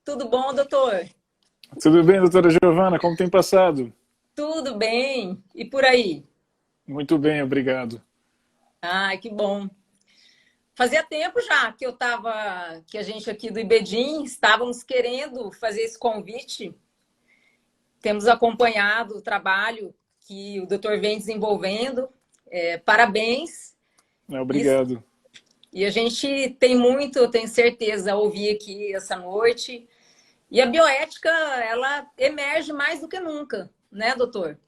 Tudo bom, doutor? Tudo bem, doutora Giovana? Como tem passado? Tudo bem. E por aí? Muito bem, obrigado. Ai, que bom. Fazia tempo já que a gente aqui do IBEDIM estávamos querendo fazer esse convite. Temos acompanhado o trabalho que o doutor vem desenvolvendo. Parabéns. E, Obrigado. e a gente tem muito, eu tenho certeza, a ouvir aqui essa noite. E a bioética, ela emerge mais do que nunca, né, doutor?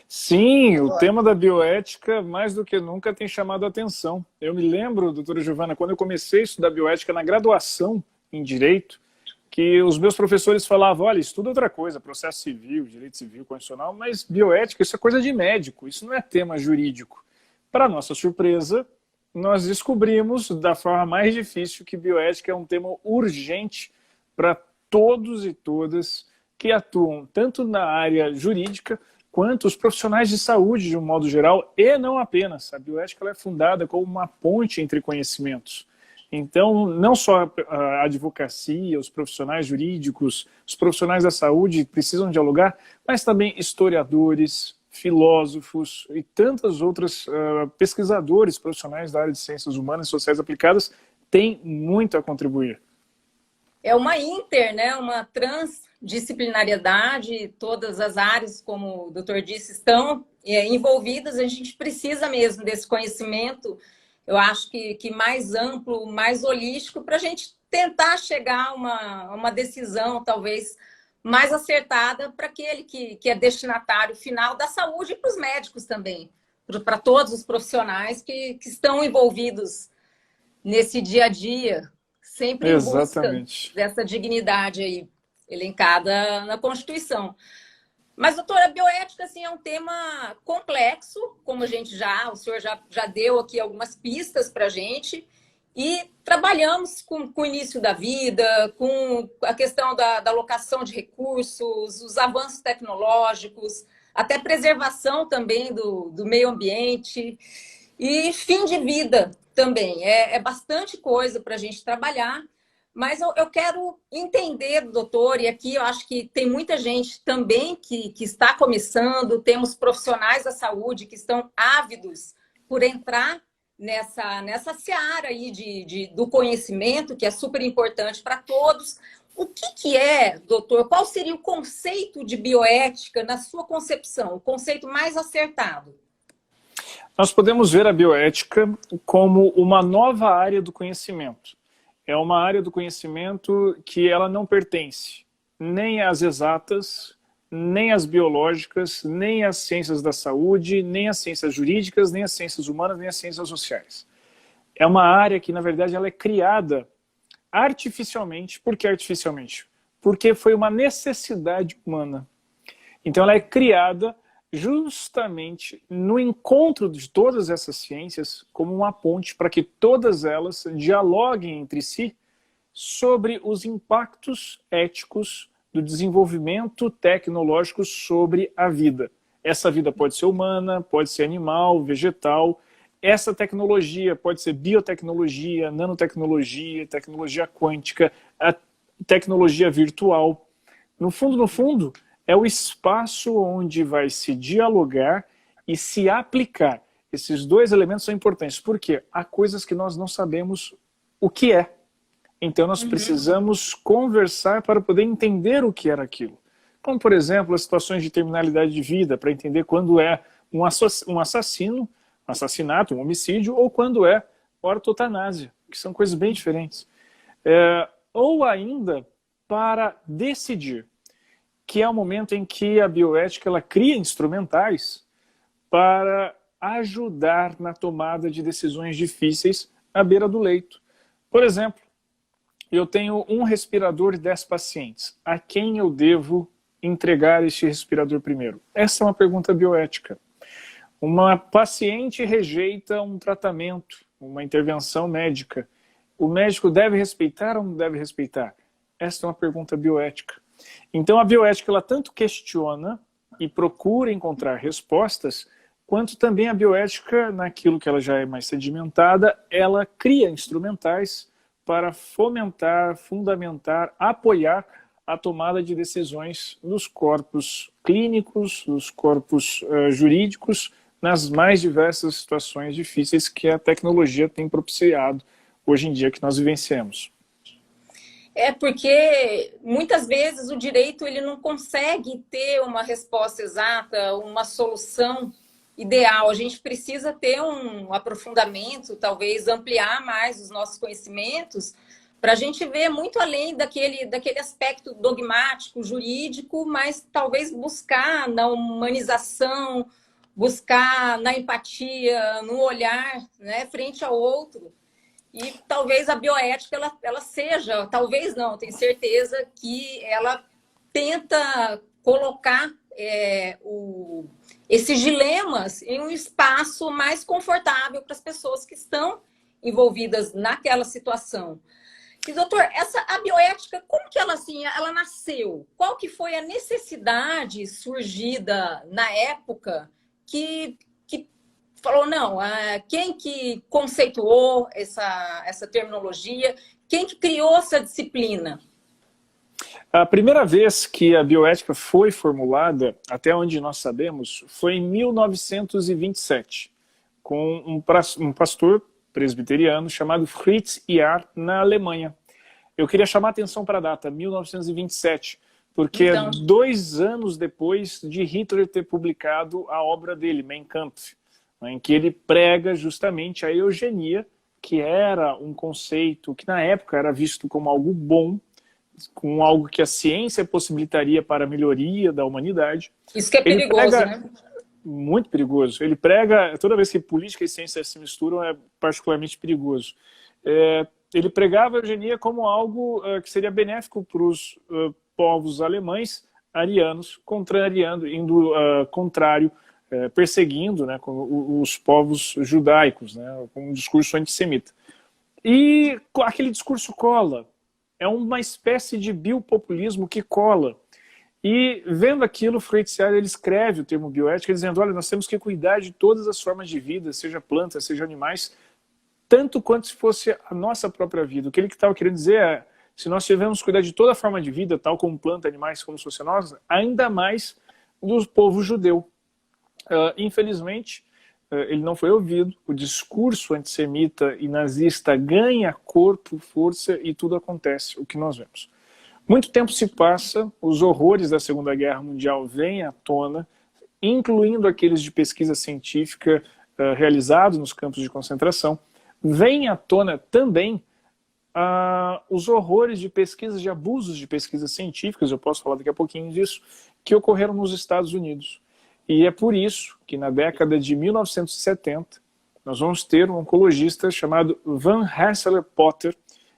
Sim, o tema da bioética, mais do que nunca, tem chamado a atenção. Eu me lembro, doutora Giovana, quando eu comecei a estudar bioética na graduação em Direito, que os meus professores falavam, olha, estuda outra coisa, processo civil, direito civil, constitucional, mas bioética, isso é coisa de médico, isso não é tema jurídico. Para nossa surpresa, nós descobrimos da forma mais difícil que bioética é um tema urgente para todos e todas que atuam tanto na área jurídica quanto os profissionais de saúde de um modo geral e não apenas. A bioética ela é fundada como uma ponte entre conhecimentos. Então, não só a advocacia, os profissionais jurídicos, os profissionais da saúde precisam dialogar, mas também historiadores, filósofos e tantas outras pesquisadores profissionais da área de ciências humanas e sociais aplicadas têm muito a contribuir. É uma né? Uma transdisciplinariedade, todas as áreas, como o doutor disse, estão envolvidas. A gente precisa mesmo desse conhecimento, eu acho que mais amplo, mais holístico, para a gente tentar chegar a uma decisão, talvez, mais acertada para aquele que é destinatário final da saúde e para os médicos também, para todos os profissionais que estão envolvidos nesse dia a dia, sempre em busca Exatamente. dessa dignidade aí, elencada na Constituição. Mas, doutora, a bioética assim, é um tema complexo, como o senhor já deu aqui algumas pistas para a gente, e trabalhamos com o início da vida, com a questão da alocação de recursos, os avanços tecnológicos, até preservação também do meio ambiente e fim de vida também. É bastante coisa para a gente trabalhar, mas eu quero entender, doutor, e aqui eu acho que tem muita gente também que está começando, temos profissionais da saúde que estão ávidos por entrar nessa seara aí do conhecimento, que é super importante para todos. O que é, doutor, qual seria o conceito de bioética na sua concepção, o conceito mais acertado? Nós podemos ver a bioética como uma nova área do conhecimento. É uma área do conhecimento que ela não pertence nem às exatas, nem às biológicas, nem às ciências da saúde, nem às ciências jurídicas, nem às ciências humanas, nem às ciências sociais. É uma área que, na verdade, ela é criada artificialmente. Por que artificialmente? Porque foi uma necessidade humana. Então ela é criada justamente no encontro de todas essas ciências como uma ponte para que todas elas dialoguem entre si sobre os impactos éticos do desenvolvimento tecnológico sobre a vida. Essa vida pode ser humana, pode ser animal, vegetal. Essa tecnologia pode ser biotecnologia, nanotecnologia, tecnologia quântica, a tecnologia virtual. No fundo, é o espaço onde vai se dialogar e se aplicar. Esses dois elementos são importantes, porque há coisas que nós não sabemos o que é. Então nós precisamos conversar para poder entender o que era aquilo. Como, por exemplo, as situações de terminalidade de vida, para entender quando é um assassinato, um homicídio, ou quando é ortotanásia, que são coisas bem diferentes. Ou ainda para decidir, que é o momento em que a bioética ela cria instrumentais para ajudar na tomada de decisões difíceis à beira do leito. Por exemplo, eu tenho um respirador e 10 pacientes. A quem eu devo entregar este respirador primeiro? Essa é uma pergunta bioética. Uma paciente rejeita um tratamento, uma intervenção médica. O médico deve respeitar ou não deve respeitar? Essa é uma pergunta bioética. Então a bioética ela tanto questiona e procura encontrar respostas, quanto também a bioética, naquilo que ela já é mais sedimentada, ela cria instrumentais para fomentar, fundamentar, apoiar a tomada de decisões nos corpos clínicos, nos corpos jurídicos, nas mais diversas situações difíceis que a tecnologia tem propiciado hoje em dia que nós vivenciamos. É porque muitas vezes o direito ele não consegue ter uma resposta exata, uma solução ideal. A gente precisa ter um aprofundamento, talvez ampliar mais os nossos conhecimentos, para a gente ver muito além daquele aspecto dogmático, jurídico, mas talvez buscar na humanização, buscar na empatia, no olhar, né, frente ao outro. E talvez a bioética, ela seja, talvez não, tenho certeza que ela tenta colocar esses dilemas em um espaço mais confortável para as pessoas que estão envolvidas naquela situação. E, doutor, a bioética, como que ela, assim, ela nasceu? Qual que foi a necessidade surgida na época que falou, não, quem que conceituou essa terminologia? Quem que criou essa disciplina? A primeira vez que a bioética foi formulada, até onde nós sabemos, foi em 1927, com um pastor presbiteriano chamado Fritz Jahr, na Alemanha. Eu queria chamar a atenção para a data, 1927, porque então, 2 anos depois de Hitler ter publicado a obra dele, Mein Kampf, em que ele prega justamente a eugenia, que era um conceito que na época era visto como algo bom, com algo que a ciência possibilitaria para a melhoria da humanidade. Isso que é perigoso, né? Muito perigoso. Ele prega, toda vez que política e ciência se misturam, é particularmente perigoso. Ele pregava a eugenia como algo que seria benéfico para os povos alemães, arianos, indo contrário, perseguindo, né, os povos judaicos, né, com um discurso antissemita. E aquele discurso cola. É uma espécie de biopopulismo que cola. E vendo aquilo, Fritz Jahr, ele escreve o termo bioética dizendo, olha, nós temos que cuidar de todas as formas de vida, seja plantas, seja animais, tanto quanto se fosse a nossa própria vida. O que ele estava querendo dizer é, se nós tivermos cuidar de toda forma de vida, tal como planta, animais, como se fosse nós, ainda mais do povo judeu. Infelizmente, ele não foi ouvido, o discurso antissemita e nazista ganha corpo, força e tudo acontece, o que nós vemos. Muito tempo se passa, os horrores da Segunda Guerra Mundial vêm à tona, incluindo aqueles de pesquisa científica realizados nos campos de concentração, vêm à tona também os horrores de pesquisas, de abusos de pesquisas científicas, eu posso falar daqui a pouquinho disso, que ocorreram nos Estados Unidos. E é por isso que na década de 1970 nós vamos ter um oncologista chamado Van Rensselaer Potter,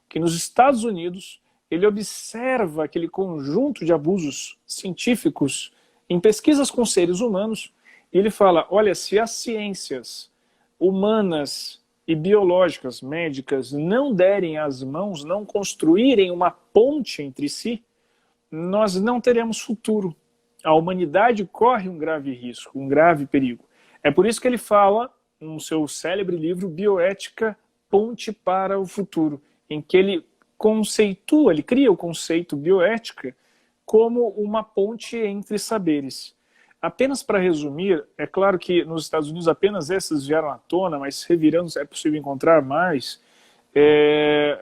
que nos Estados Unidos ele observa aquele conjunto de abusos científicos em pesquisas com seres humanos e ele fala, olha, se as ciências humanas e biológicas, médicas, não derem as mãos, não construírem uma ponte entre si, nós não teremos futuro. A humanidade corre um grave risco, um grave perigo. É por isso que ele fala, no seu célebre livro, Bioética, Ponte para o Futuro, em que ele conceitua, ele cria o conceito bioética como uma ponte entre saberes. Apenas para resumir, é claro que nos Estados Unidos apenas essas vieram à tona, mas revirando é possível encontrar mais.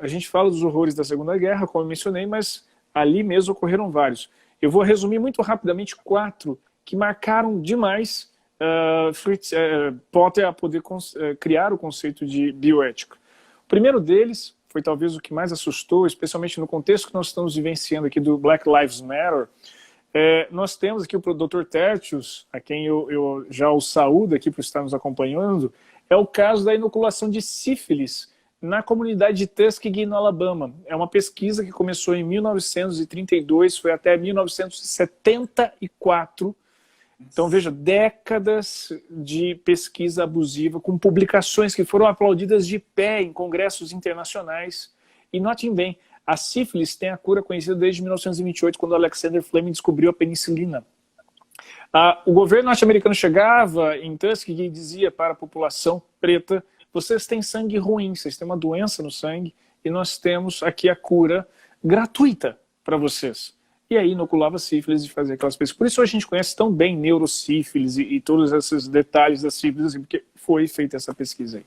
A gente fala dos horrores da Segunda Guerra, como eu mencionei, mas ali mesmo ocorreram vários. Eu vou resumir muito rapidamente 4 que marcaram demais Fritz Potter a poder criar o conceito de bioética. O primeiro deles foi talvez o que mais assustou, especialmente no contexto que nós estamos vivenciando aqui do Black Lives Matter. Nós temos aqui o Dr. Tertius, a quem eu já o saúdo aqui por estar nos acompanhando, é o caso da inoculação de sífilis na comunidade de Tuskegee, no Alabama. É uma pesquisa que começou em 1932, foi até 1974. Então, veja, décadas de pesquisa abusiva, com publicações que foram aplaudidas de pé em congressos internacionais. E notem bem, a sífilis tem a cura conhecida desde 1928, quando Alexander Fleming descobriu a penicilina. O governo norte-americano chegava em Tuskegee e dizia para a população preta, vocês têm sangue ruim, vocês têm uma doença no sangue, e nós temos aqui a cura gratuita para vocês. E aí inoculava sífilis e fazia aquelas pesquisas. Por isso a gente conhece tão bem neurosífilis e todos esses detalhes da sífilis, assim, porque foi feita essa pesquisa aí.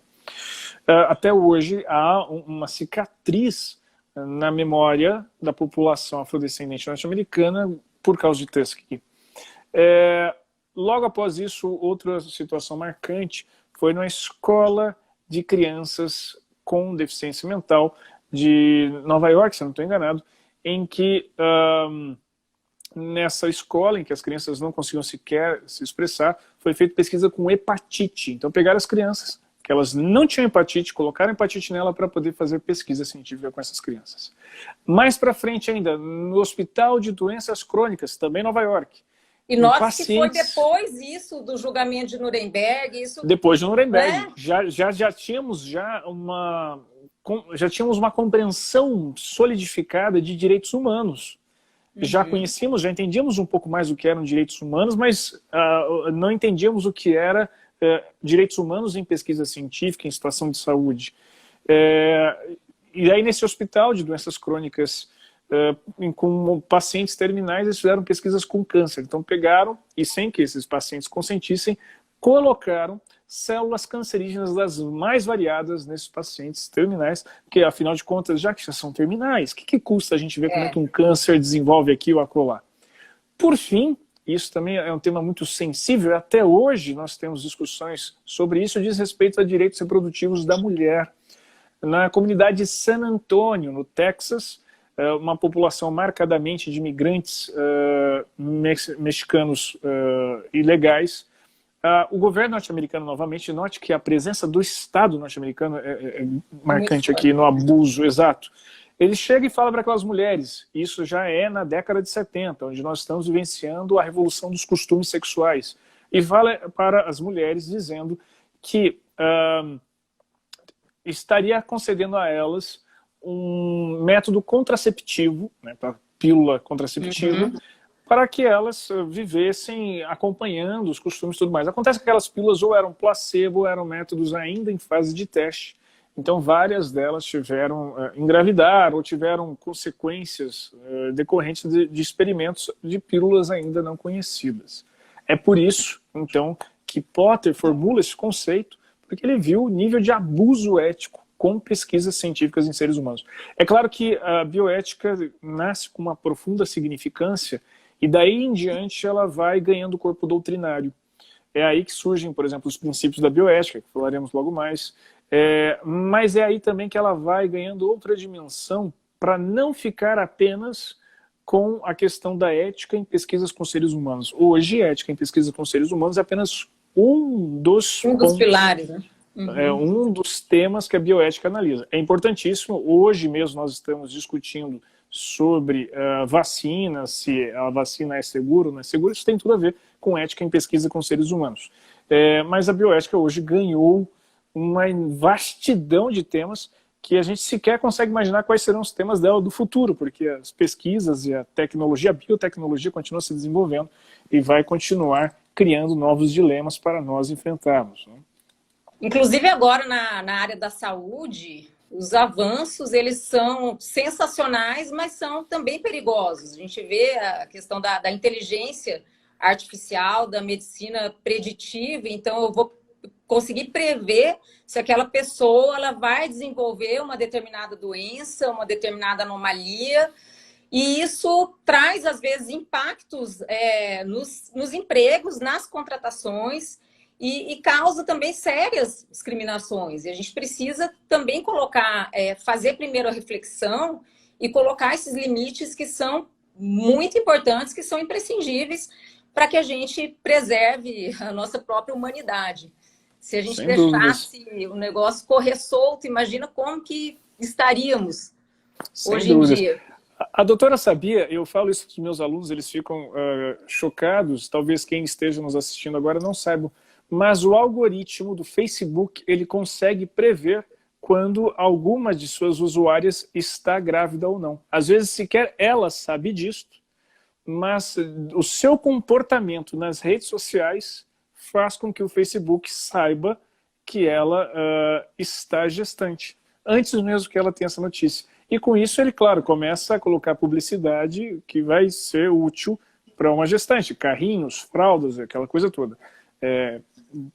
Até hoje há uma cicatriz na memória da população afrodescendente norte-americana por causa de Tuskegee. Logo após isso, outra situação marcante foi na escola de crianças com deficiência mental de Nova York, se eu não estou enganado, em que nessa escola em que as crianças não conseguiam sequer se expressar, foi feita pesquisa com hepatite. Então pegaram as crianças, que elas não tinham hepatite, colocaram hepatite nela para poder fazer pesquisa científica com essas crianças. Mais para frente ainda, no Hospital de Doenças Crônicas, também em Nova York. E note que foi depois isso do julgamento de Nuremberg. Isso... Depois de Nuremberg. Já tínhamos uma compreensão solidificada de direitos humanos. Já conhecíamos, já entendíamos um pouco mais o que eram direitos humanos, mas não entendíamos o que era direitos humanos em pesquisa científica, em situação de saúde. E aí nesse hospital de doenças crônicas com pacientes terminais, eles fizeram pesquisas com câncer. Então pegaram, e sem que esses pacientes consentissem, colocaram células cancerígenas das mais variadas nesses pacientes terminais, porque afinal de contas, já que já são terminais, o que custa a gente ver como é que um câncer desenvolve aqui ou acolá? Por fim, isso também é um tema muito sensível, até hoje nós temos discussões sobre isso, diz respeito a direitos reprodutivos da mulher. Na comunidade de San Antonio, no Texas, uma população marcadamente de imigrantes mexicanos ilegais, o governo norte-americano, novamente, note que a presença do Estado norte-americano é marcante aqui no abuso, exato. Ele chega e fala para aquelas mulheres, isso já é na década de 70, onde nós estamos vivenciando a revolução dos costumes sexuais, e fala para as mulheres dizendo que estaria concedendo a elas um método contraceptivo, né, para pílula contraceptiva, para que elas vivessem acompanhando os costumes e tudo mais. Acontece que aquelas pílulas ou eram placebo ou eram métodos ainda em fase de teste. Então várias delas tiveram engravidar ou tiveram consequências decorrentes de experimentos de pílulas ainda não conhecidas. É por isso, então, que Potter formula esse conceito, porque ele viu o nível de abuso ético com pesquisas científicas em seres humanos. É claro que a bioética nasce com uma profunda significância e daí em diante ela vai ganhando corpo doutrinário. É aí que surgem, por exemplo, os princípios da bioética, que falaremos logo mais, mas é aí também que ela vai ganhando outra dimensão para não ficar apenas com a questão da ética em pesquisas com seres humanos. Hoje, ética em pesquisas com seres humanos é apenas um dos pilares, né? É um dos temas que a bioética analisa. É importantíssimo. Hoje mesmo nós estamos discutindo sobre vacina, se a vacina é segura ou não é segura. Isso tem tudo a ver com ética em pesquisa com seres humanos. Mas a bioética hoje ganhou uma vastidão de temas que a gente sequer consegue imaginar quais serão os temas dela do futuro, porque as pesquisas e a tecnologia, a biotecnologia continua se desenvolvendo e vai continuar criando novos dilemas para nós enfrentarmos, né? Inclusive agora na área da saúde, os avanços eles são sensacionais, mas são também perigosos. A gente vê a questão da inteligência artificial, da medicina preditiva, então eu vou conseguir prever se aquela pessoa ela vai desenvolver uma determinada doença, uma determinada anomalia, e isso traz, às vezes, impactos nos empregos, nas contratações, e causa também sérias discriminações. E a gente precisa também colocar, fazer primeiro a reflexão e colocar esses limites que são muito importantes, que são imprescindíveis para que a gente preserve a nossa própria humanidade. Se a gente Sem deixasse dúvidas. o negócio correr solto, imagina como que estaríamos Sem hoje dúvidas. em dia. A doutora sabia, eu falo isso para os meus alunos, eles ficam chocados, talvez quem esteja nos assistindo agora não saiba, mas o algoritmo do Facebook, ele consegue prever quando alguma de suas usuárias está grávida ou não. Às vezes sequer ela sabe disso, mas o seu comportamento nas redes sociais faz com que o Facebook saiba que ela está gestante. antes mesmo que ela tenha essa notícia. E com isso ele, claro, começa a colocar publicidade que vai ser útil para uma gestante, carrinhos, fraldas, aquela coisa toda.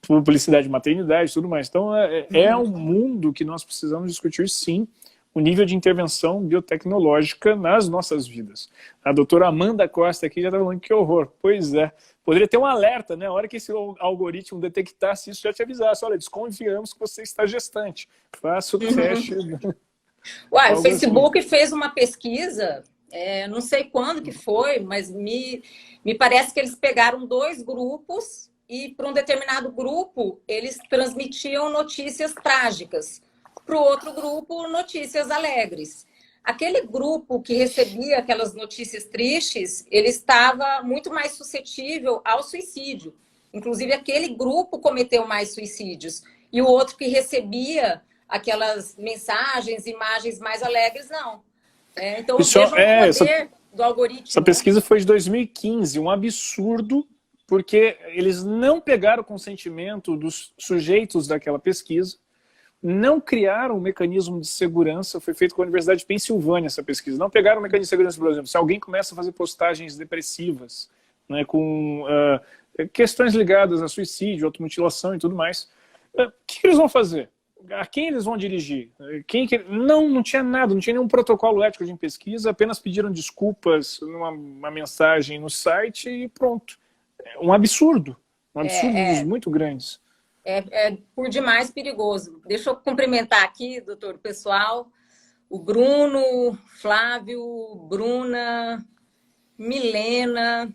Publicidade de maternidade e tudo mais. Então é um mundo que nós precisamos discutir, sim, o nível de intervenção biotecnológica nas nossas vidas. A doutora Amanda Costa aqui já está falando que horror. Pois é. Poderia ter um alerta, né? A hora que esse algoritmo detectasse isso, já te avisasse. Olha, desconfiamos que você está gestante. Faça o teste. Uai, o Facebook fez uma pesquisa, não sei quando que foi, mas me parece que eles pegaram 2 grupos e para um determinado grupo eles transmitiam notícias trágicas. Para o outro grupo, notícias alegres. Aquele grupo que recebia aquelas notícias tristes, ele estava muito mais suscetível ao suicídio. Inclusive, aquele grupo cometeu mais suicídios. E o outro que recebia aquelas mensagens, imagens mais alegres, não. Então, vejam o poder do algoritmo. Essa pesquisa foi de 2015, um absurdo, porque eles não pegaram o consentimento dos sujeitos daquela pesquisa, não criaram um mecanismo de segurança. Foi feito com a Universidade de Pensilvânia essa pesquisa. Não pegaram um mecanismo de segurança, por exemplo, se alguém começa a fazer postagens depressivas, né, com questões ligadas a suicídio, automutilação e tudo mais, o que eles vão fazer? A quem eles vão dirigir? Não tinha nada, não tinha nenhum protocolo ético de pesquisa, apenas pediram desculpas numa mensagem no site e pronto. Um absurdo dos muito grandes. É por demais perigoso. Deixa eu cumprimentar aqui, doutor, o pessoal. O Bruno, Flávio, Bruna, Milena,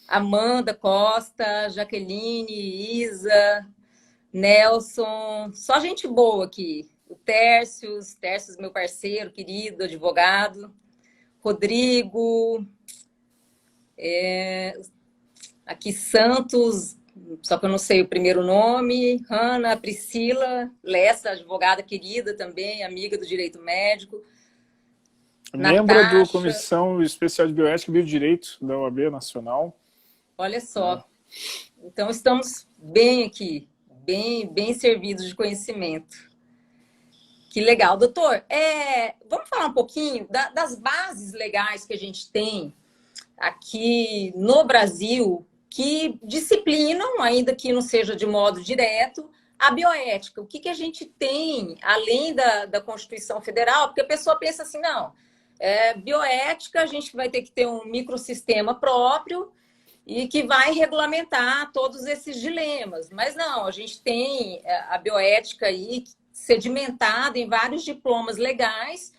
Amanda Costa, Jaqueline, Isa, Nelson. Só gente boa aqui. O Tércios, meu parceiro, querido, advogado. Rodrigo. Aqui Santos, só que eu não sei o primeiro nome, Hanna, Priscila, Lessa, advogada querida também, amiga do direito médico. Membro da Comissão Especial de Bioética e Biodireito da OAB Nacional. Olha só. Então, estamos bem aqui, bem servidos de conhecimento. Que legal. Doutor, vamos falar um pouquinho das bases legais que a gente tem aqui no Brasil, que disciplinam, ainda que não seja de modo direto, a bioética. O que a gente tem, além da Constituição Federal? Porque a pessoa pensa assim, não, bioética, a gente vai ter que ter um microsistema próprio e que vai regulamentar todos esses dilemas. Mas não, a gente tem a bioética aí sedimentada em vários diplomas legais.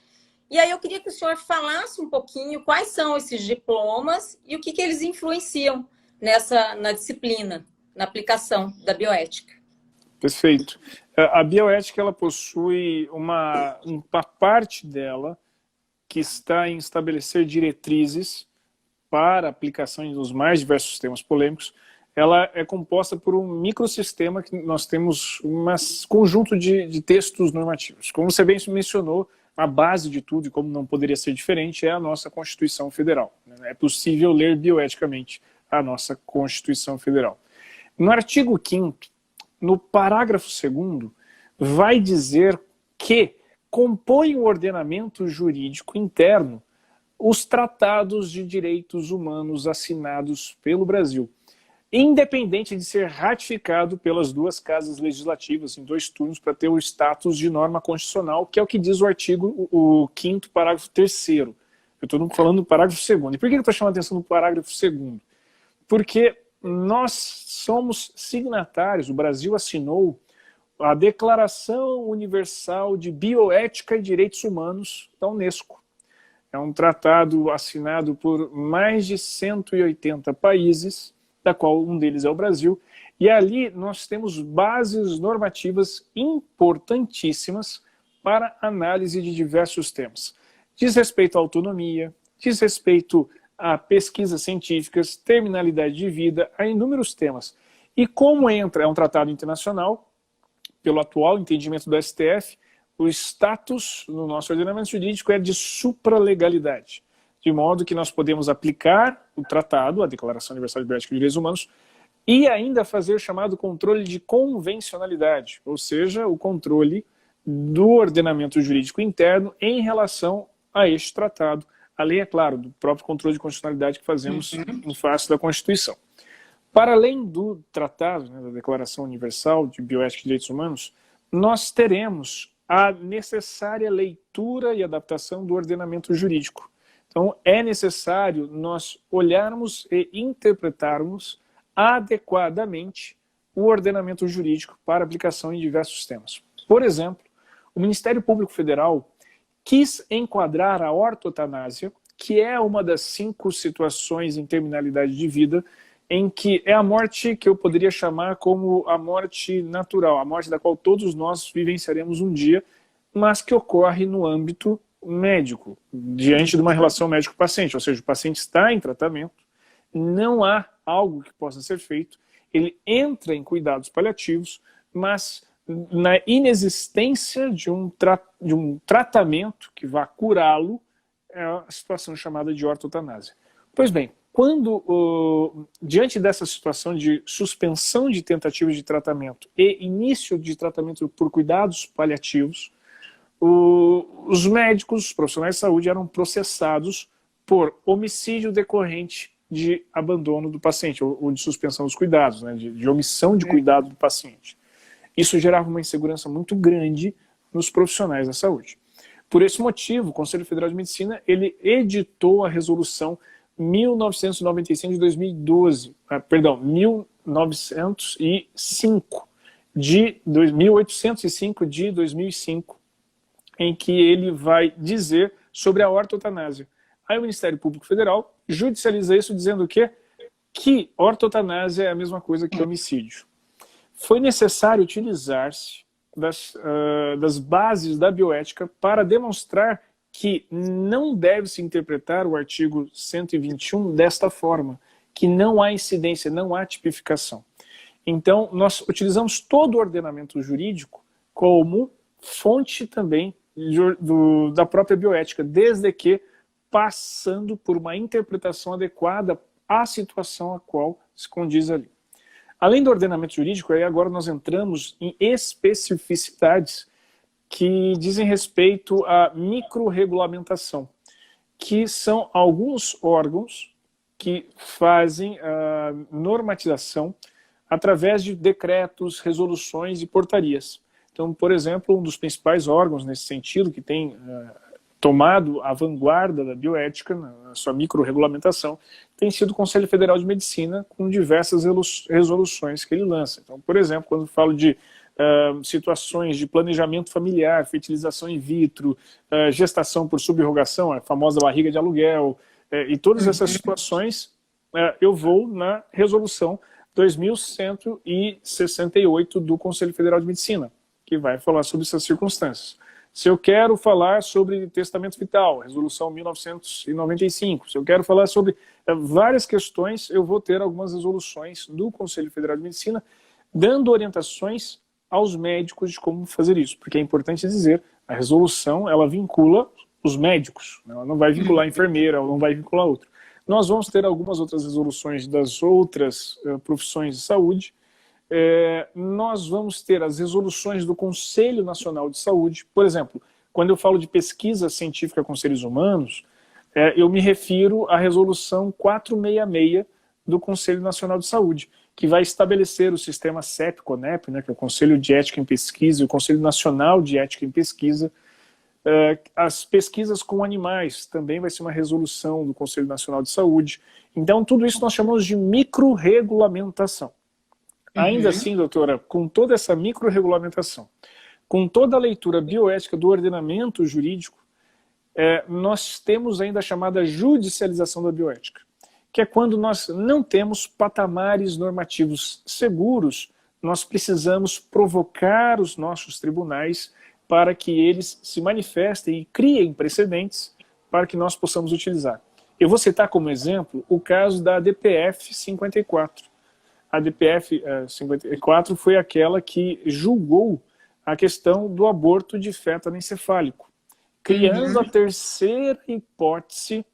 E aí eu queria que o senhor falasse um pouquinho quais são esses diplomas e o que eles influenciam na disciplina, na aplicação da bioética. Perfeito. A bioética, ela possui uma parte dela que está em estabelecer diretrizes para a aplicação nos mais diversos temas polêmicos. Ela é composta por um microsistema que nós temos um conjunto de textos normativos. Como você bem mencionou, a base de tudo, e como não poderia ser diferente, é a nossa Constituição Federal. É possível ler bioeticamente a nossa Constituição Federal. No artigo 5º, no parágrafo 2º, vai dizer que compõe o ordenamento jurídico interno os tratados de direitos humanos assinados pelo Brasil, independente de ser ratificado pelas 2 casas legislativas em 2 turnos para ter o status de norma constitucional, que é o que diz o artigo, o 5º, parágrafo 3º. Eu estou falando do parágrafo 2º. E por que eu estou chamando a atenção do parágrafo 2º? Porque nós somos signatários, o Brasil assinou a Declaração Universal de Bioética e Direitos Humanos da Unesco. É um tratado assinado por mais de 180 países, da qual um deles é o Brasil, e ali nós temos bases normativas importantíssimas para análise de diversos temas. Diz respeito à autonomia, diz respeito a pesquisas científicas, terminalidade de vida, a inúmeros temas. E como é um tratado internacional, pelo atual entendimento do STF, o status no nosso ordenamento jurídico é de supralegalidade, de modo que nós podemos aplicar o tratado, a Declaração Universal de Bioética e Direitos Humanos, e ainda fazer o chamado controle de convencionalidade, ou seja, o controle do ordenamento jurídico interno em relação a este tratado, além, é claro, do próprio controle de constitucionalidade que fazemos em face da Constituição. Para além do tratado, né, da Declaração Universal de Bioética e Direitos Humanos, nós teremos a necessária leitura e adaptação do ordenamento jurídico. Então, é necessário nós olharmos e interpretarmos adequadamente o ordenamento jurídico para aplicação em diversos temas. Por exemplo, o Ministério Público Federal quis enquadrar a ortotanásia, que é uma das 5 situações em terminalidade de vida, em que é a morte que eu poderia chamar como a morte natural, a morte da qual todos nós vivenciaremos um dia, mas que ocorre no âmbito médico, diante de uma relação médico-paciente, ou seja, o paciente está em tratamento, não há algo que possa ser feito, ele entra em cuidados paliativos, mas na inexistência de um tratamento que vá curá-lo, é a situação chamada de ortotanásia. Pois bem, quando, diante dessa situação de suspensão de tentativas de tratamento e início de tratamento por cuidados paliativos, os médicos, os profissionais de saúde eram processados por homicídio decorrente de abandono do paciente, ou de suspensão dos cuidados, né, de omissão de cuidado do paciente. Isso gerava uma insegurança muito grande nos profissionais da saúde. Por esse motivo, o Conselho Federal de Medicina ele editou a resolução 1995 de 2012, perdão, 1805 de 2005, em que ele vai dizer sobre a ortotanásia. Aí o Ministério Público Federal judicializa isso dizendo o quê? Que ortotanásia é a mesma coisa que homicídio. Foi necessário utilizar-se das bases da bioética para demonstrar que não deve se interpretar o artigo 121 desta forma, que não há incidência, não há tipificação. Então, nós utilizamos todo o ordenamento jurídico como fonte também da própria bioética, desde que passando por uma interpretação adequada à situação a qual se condiz ali. Além do ordenamento jurídico, aí agora nós entramos em especificidades que dizem respeito à microrregulamentação, que são alguns órgãos que fazem a normatização através de decretos, resoluções e portarias. Então, por exemplo, um dos principais órgãos nesse sentido, que tem tomado a vanguarda da bioética, na sua microrregulamentação, tem sido o Conselho Federal de Medicina, com diversas resoluções que ele lança. Então, por exemplo, quando eu falo de situações de planejamento familiar, fertilização in vitro, gestação por subrogação, a famosa barriga de aluguel, e todas essas situações, eu vou na resolução 2168 do Conselho Federal de Medicina, que vai falar sobre essas circunstâncias. Se eu quero falar sobre testamento vital, resolução 1995, se eu quero falar sobre várias questões, eu vou ter algumas resoluções do Conselho Federal de Medicina dando orientações aos médicos de como fazer isso, porque é importante dizer, a resolução ela vincula os médicos, ela não vai vincular a enfermeira, ela não vai vincular outro. Nós vamos ter algumas outras resoluções das outras profissões de saúde, nós vamos ter as resoluções do Conselho Nacional de Saúde. Por exemplo, quando eu falo de pesquisa científica com seres humanos, eu me refiro à resolução 466 do Conselho Nacional de Saúde, que vai estabelecer o sistema CEP-CONEP, né, que é o Conselho de Ética em Pesquisa e o Conselho Nacional de Ética em Pesquisa. As pesquisas com animais também vai ser uma resolução do Conselho Nacional de Saúde. Então, tudo isso nós chamamos de microrregulamentação. Ainda assim, doutora, com toda essa microrregulamentação, com toda a leitura bioética do ordenamento jurídico, nós temos ainda a chamada judicialização da bioética, que é quando nós não temos patamares normativos seguros, nós precisamos provocar os nossos tribunais para que eles se manifestem e criem precedentes para que nós possamos utilizar. Eu vou citar como exemplo o caso da DPF 54. A DPF 54 foi aquela que julgou a questão do aborto de feto anencefálico, criando a terceira hipótese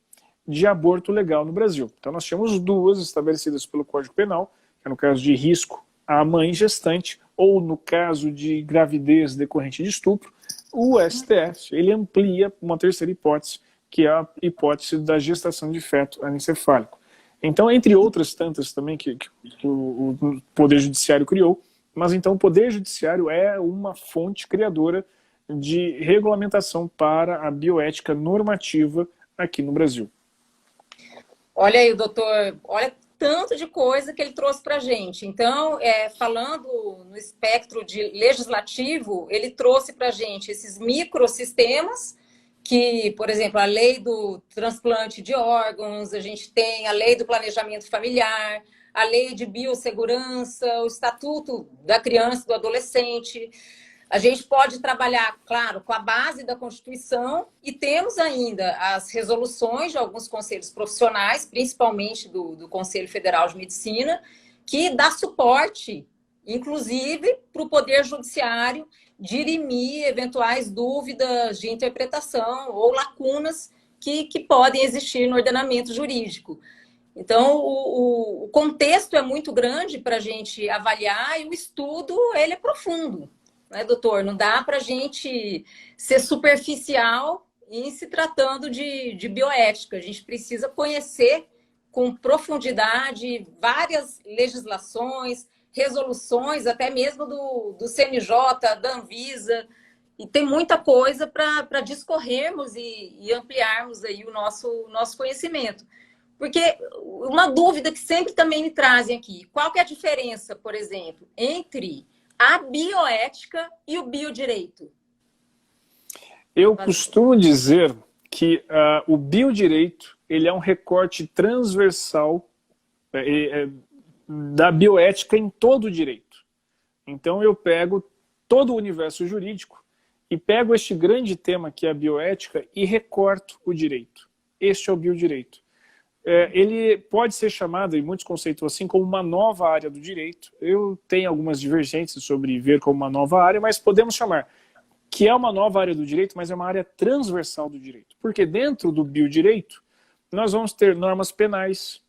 de aborto legal no Brasil. Então nós tínhamos duas estabelecidas pelo Código Penal, que é no caso de risco a mãe gestante, ou no caso de gravidez decorrente de estupro, o STF ele amplia uma terceira hipótese, que é a hipótese da gestação de feto anencefálico. Então, entre outras tantas também que o Poder Judiciário criou, mas então o Poder Judiciário é uma fonte criadora de regulamentação para a bioética normativa aqui no Brasil. Olha aí, doutor, olha tanto de coisa que ele trouxe para a gente. Então, falando no espectro de legislativo, ele trouxe para a gente esses microsistemas, que, por exemplo, a lei do transplante de órgãos, a gente tem a lei do planejamento familiar, a lei de biossegurança, o estatuto da criança e do adolescente. A gente pode trabalhar, claro, com a base da Constituição e temos ainda as resoluções de alguns conselhos profissionais, principalmente do Conselho Federal de Medicina, que dá suporte, inclusive, para o Poder Judiciário dirimir eventuais dúvidas de interpretação ou lacunas que podem existir no ordenamento jurídico. Então, o contexto é muito grande para a gente avaliar e o estudo ele é profundo. Né, doutor? Não dá para a gente ser superficial em se tratando de bioética. A gente precisa conhecer com profundidade várias legislações, resoluções, até mesmo do CNJ, da Anvisa, e tem muita coisa para discorrermos e ampliarmos aí o nosso conhecimento. Porque uma dúvida que sempre também me trazem aqui, qual que é a diferença, por exemplo, entre a bioética e o biodireito? Eu costumo dizer que o biodireito ele é um recorte transversal da bioética em todo o direito. Então eu pego todo o universo jurídico e pego este grande tema que é a bioética e recorto o direito. Este é o biodireito. Ele pode ser chamado, e muitos conceituam assim, como uma nova área do direito. Eu tenho algumas divergências sobre ver como uma nova área, mas podemos chamar que é uma nova área do direito, mas é uma área transversal do direito. Porque dentro do biodireito, nós vamos ter normas penais.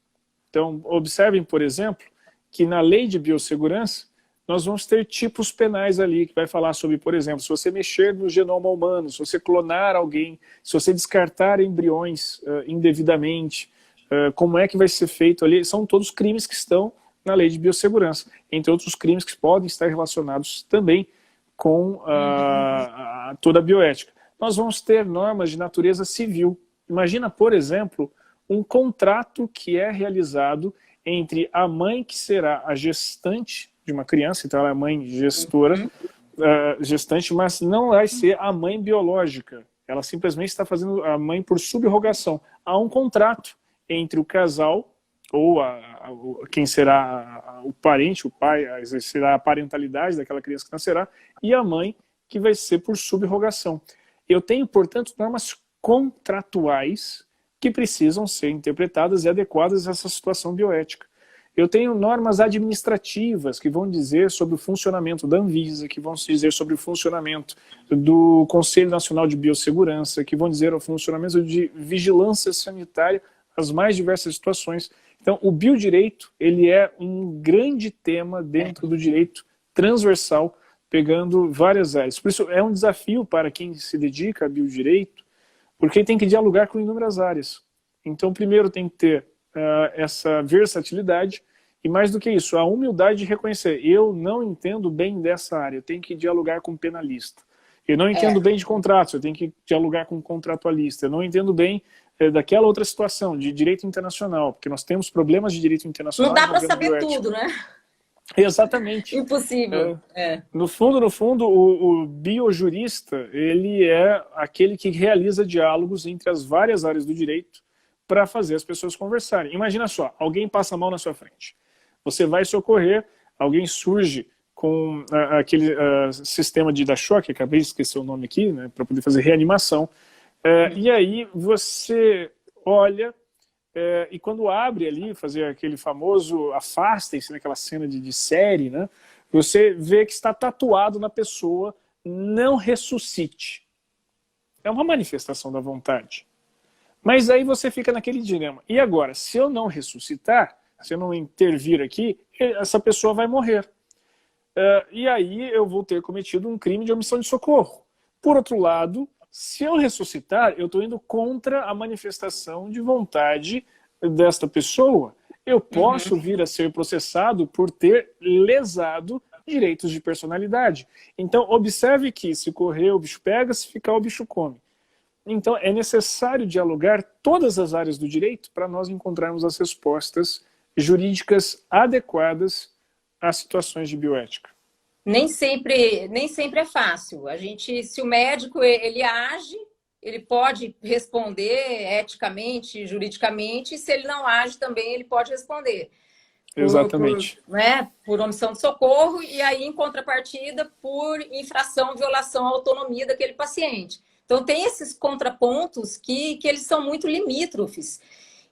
Então, observem, por exemplo, que na lei de biossegurança, nós vamos ter tipos penais ali, que vai falar sobre, por exemplo, se você mexer no genoma humano, se você clonar alguém, se você descartar embriões indevidamente, como é que vai ser feito ali, são todos crimes que estão na lei de biossegurança, entre outros crimes que podem estar relacionados também com toda a bioética. Nós vamos ter normas de natureza civil. Imagina, por exemplo, um contrato que é realizado entre a mãe que será a gestante de uma criança, então ela é a mãe gestora, gestante, mas não vai ser a mãe biológica. Ela simplesmente está fazendo a mãe por subrogação. Há um contrato entre o casal, ou quem será o parente, o pai, exercerá a parentalidade daquela criança que nascerá, e a mãe, que vai ser por subrogação. Eu tenho, portanto, normas contratuais que precisam ser interpretadas e adequadas a essa situação bioética. Eu tenho normas administrativas que vão dizer sobre o funcionamento da Anvisa, que vão dizer sobre o funcionamento do Conselho Nacional de Biossegurança, que vão dizer o funcionamento de vigilância sanitária, as mais diversas situações. Então, o biodireito, ele é um grande tema dentro do direito transversal, pegando várias áreas. Por isso, é um desafio para quem se dedica a biodireito, porque tem que dialogar com inúmeras áreas. Então, primeiro tem que ter essa versatilidade, e mais do que isso, a humildade de reconhecer, eu não entendo bem dessa área, eu tenho que dialogar com um penalista. Eu não entendo bem de contratos, eu tenho que dialogar com um contratualista. Eu não entendo bem daquela outra situação, de direito internacional, porque nós temos problemas de direito internacional. Não dá para saber bioética. Tudo, né? Exatamente. Impossível. No fundo, o biojurista, ele é aquele que realiza diálogos entre as várias áreas do direito para fazer as pessoas conversarem. Imagina só, alguém passa mal na sua frente. Você vai socorrer, alguém surge com aquele sistema de dar choque, acabei de esquecer o nome aqui, né, para poder fazer reanimação. E aí você olha e quando abre ali, fazer aquele famoso afastem-se, naquela cena de série, né, você vê que está tatuado na pessoa, não ressuscite. É uma manifestação da vontade. Mas aí você fica naquele dilema. E agora, se eu não ressuscitar, se eu não intervir aqui, essa pessoa vai morrer. e aí eu vou ter cometido um crime de omissão de socorro. Por outro lado, se eu ressuscitar, eu estou indo contra a manifestação de vontade desta pessoa. Eu posso vir a ser processado por ter lesado direitos de personalidade. Então, observe que se correr, o bicho pega, se ficar, o bicho come. Então, é necessário dialogar todas as áreas do direito para nós encontrarmos as respostas jurídicas adequadas às situações de bioética. Nem sempre é fácil. Se o médico ele age, ele pode responder eticamente, juridicamente, e se ele não age também, ele pode responder. Exatamente. Por omissão de socorro e aí, em contrapartida, por infração, violação à autonomia daquele paciente. Então, tem esses contrapontos que eles são muito limítrofes.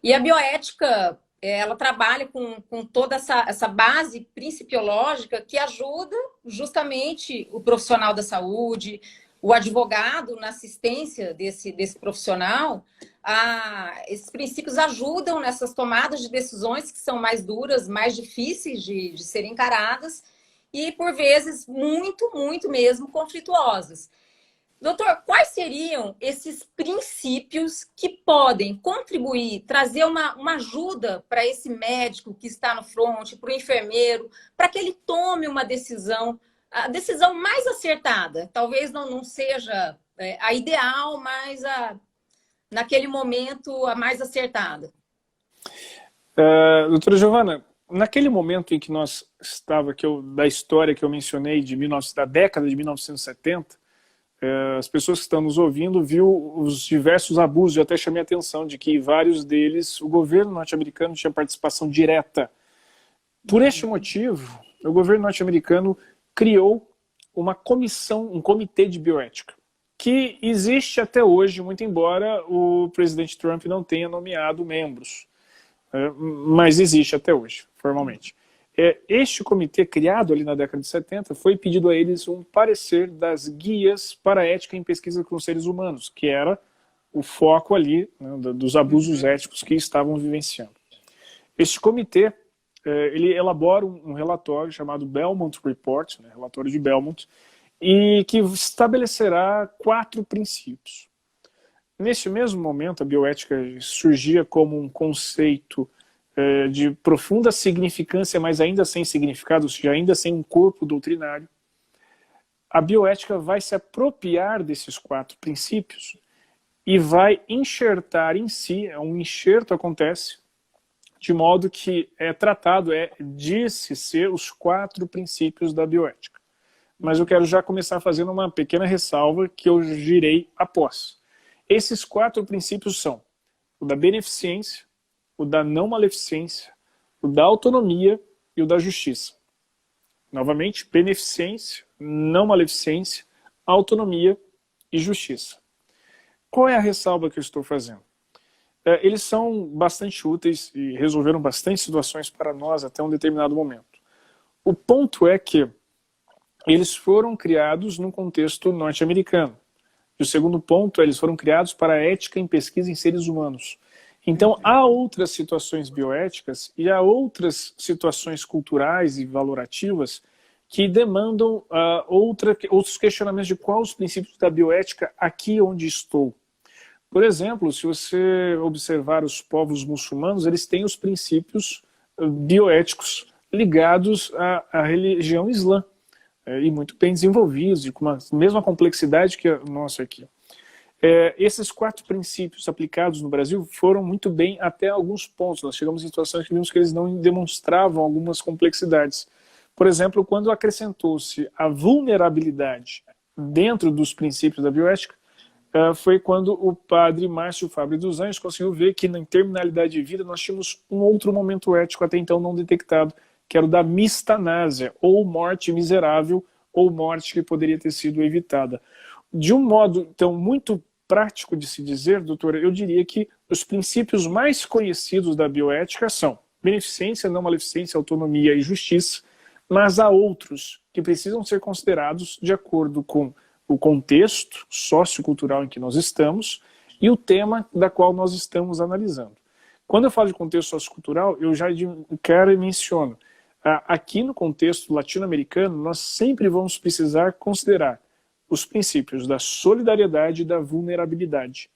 E a bioética, ela trabalha com toda essa base principiológica que ajuda justamente o profissional da saúde, o advogado na assistência desse profissional. Esses princípios ajudam nessas tomadas de decisões que são mais duras, mais difíceis de serem encaradas e, por vezes, muito, muito mesmo conflituosas. Doutor, quais seriam esses princípios que podem contribuir, trazer uma ajuda para esse médico que está no front, para o enfermeiro, para que ele tome uma decisão, a decisão mais acertada? Talvez não seja a ideal, mas naquele momento a mais acertada. Doutora Giovana, naquele momento em que nós estava, da história que eu mencionei, da década de 1970, as pessoas que estão nos ouvindo viu os diversos abusos. Eu até chamei a atenção de que vários deles, o governo norte-americano tinha participação direta. Por este motivo, o governo norte-americano criou uma comissão, um comitê de bioética, que existe até hoje, muito embora o presidente Trump não tenha nomeado membros, mas existe até hoje, formalmente. Este comitê, criado ali na década de 70, foi pedido a eles um parecer das guias para a ética em pesquisa com seres humanos, que era o foco ali, né, dos abusos éticos que estavam vivenciando. Este comitê, ele elabora um relatório chamado Belmont Report, né, relatório de Belmont, e que estabelecerá 4 princípios. Neste mesmo momento, a bioética surgia como um conceito de profunda significância, mas ainda sem significado, ou seja, ainda sem um corpo doutrinário. A bioética vai se apropriar desses 4 princípios e vai enxertar em si, um enxerto acontece, de modo que disse ser os 4 princípios da bioética. Mas eu quero já começar fazendo uma pequena ressalva que eu direi após. Esses 4 princípios são o da beneficência, o da não maleficência, o da autonomia e o da justiça. Novamente, beneficência, não maleficência, autonomia e justiça. Qual é a ressalva que eu estou fazendo? Eles são bastante úteis e resolveram bastante situações para nós até um determinado momento. O ponto é que eles foram criados num contexto norte-americano. E o segundo ponto, eles foram criados para a ética em pesquisa em seres humanos. Então, há outras situações bioéticas e há outras situações culturais e valorativas que demandam outros questionamentos de quais os princípios da bioética aqui onde estou. Por exemplo, se você observar os povos muçulmanos, eles têm os princípios bioéticos ligados à religião islã, e muito bem desenvolvidos, e com a mesma complexidade que a nossa aqui. Esses 4 princípios aplicados no Brasil foram muito bem até alguns pontos. Nós chegamos em situações que vimos que eles não demonstravam algumas complexidades. Por exemplo, quando acrescentou-se a vulnerabilidade dentro dos princípios da bioética, foi quando o padre Márcio Fabre dos Anjos conseguiu ver que na terminalidade de vida nós tínhamos um outro momento ético até então não detectado, que era o da mistanásia, ou morte miserável, ou morte que poderia ter sido evitada. De um modo, então, muito prático de se dizer, doutora, eu diria que os princípios mais conhecidos da bioética são beneficência, não maleficência, autonomia e justiça, mas há outros que precisam ser considerados de acordo com o contexto sociocultural em que nós estamos e o tema da qual nós estamos analisando. Quando eu falo de contexto sociocultural, eu já de cara menciono Aqui no contexto latino-americano, nós sempre vamos precisar considerar os princípios da solidariedade e da vulnerabilidade.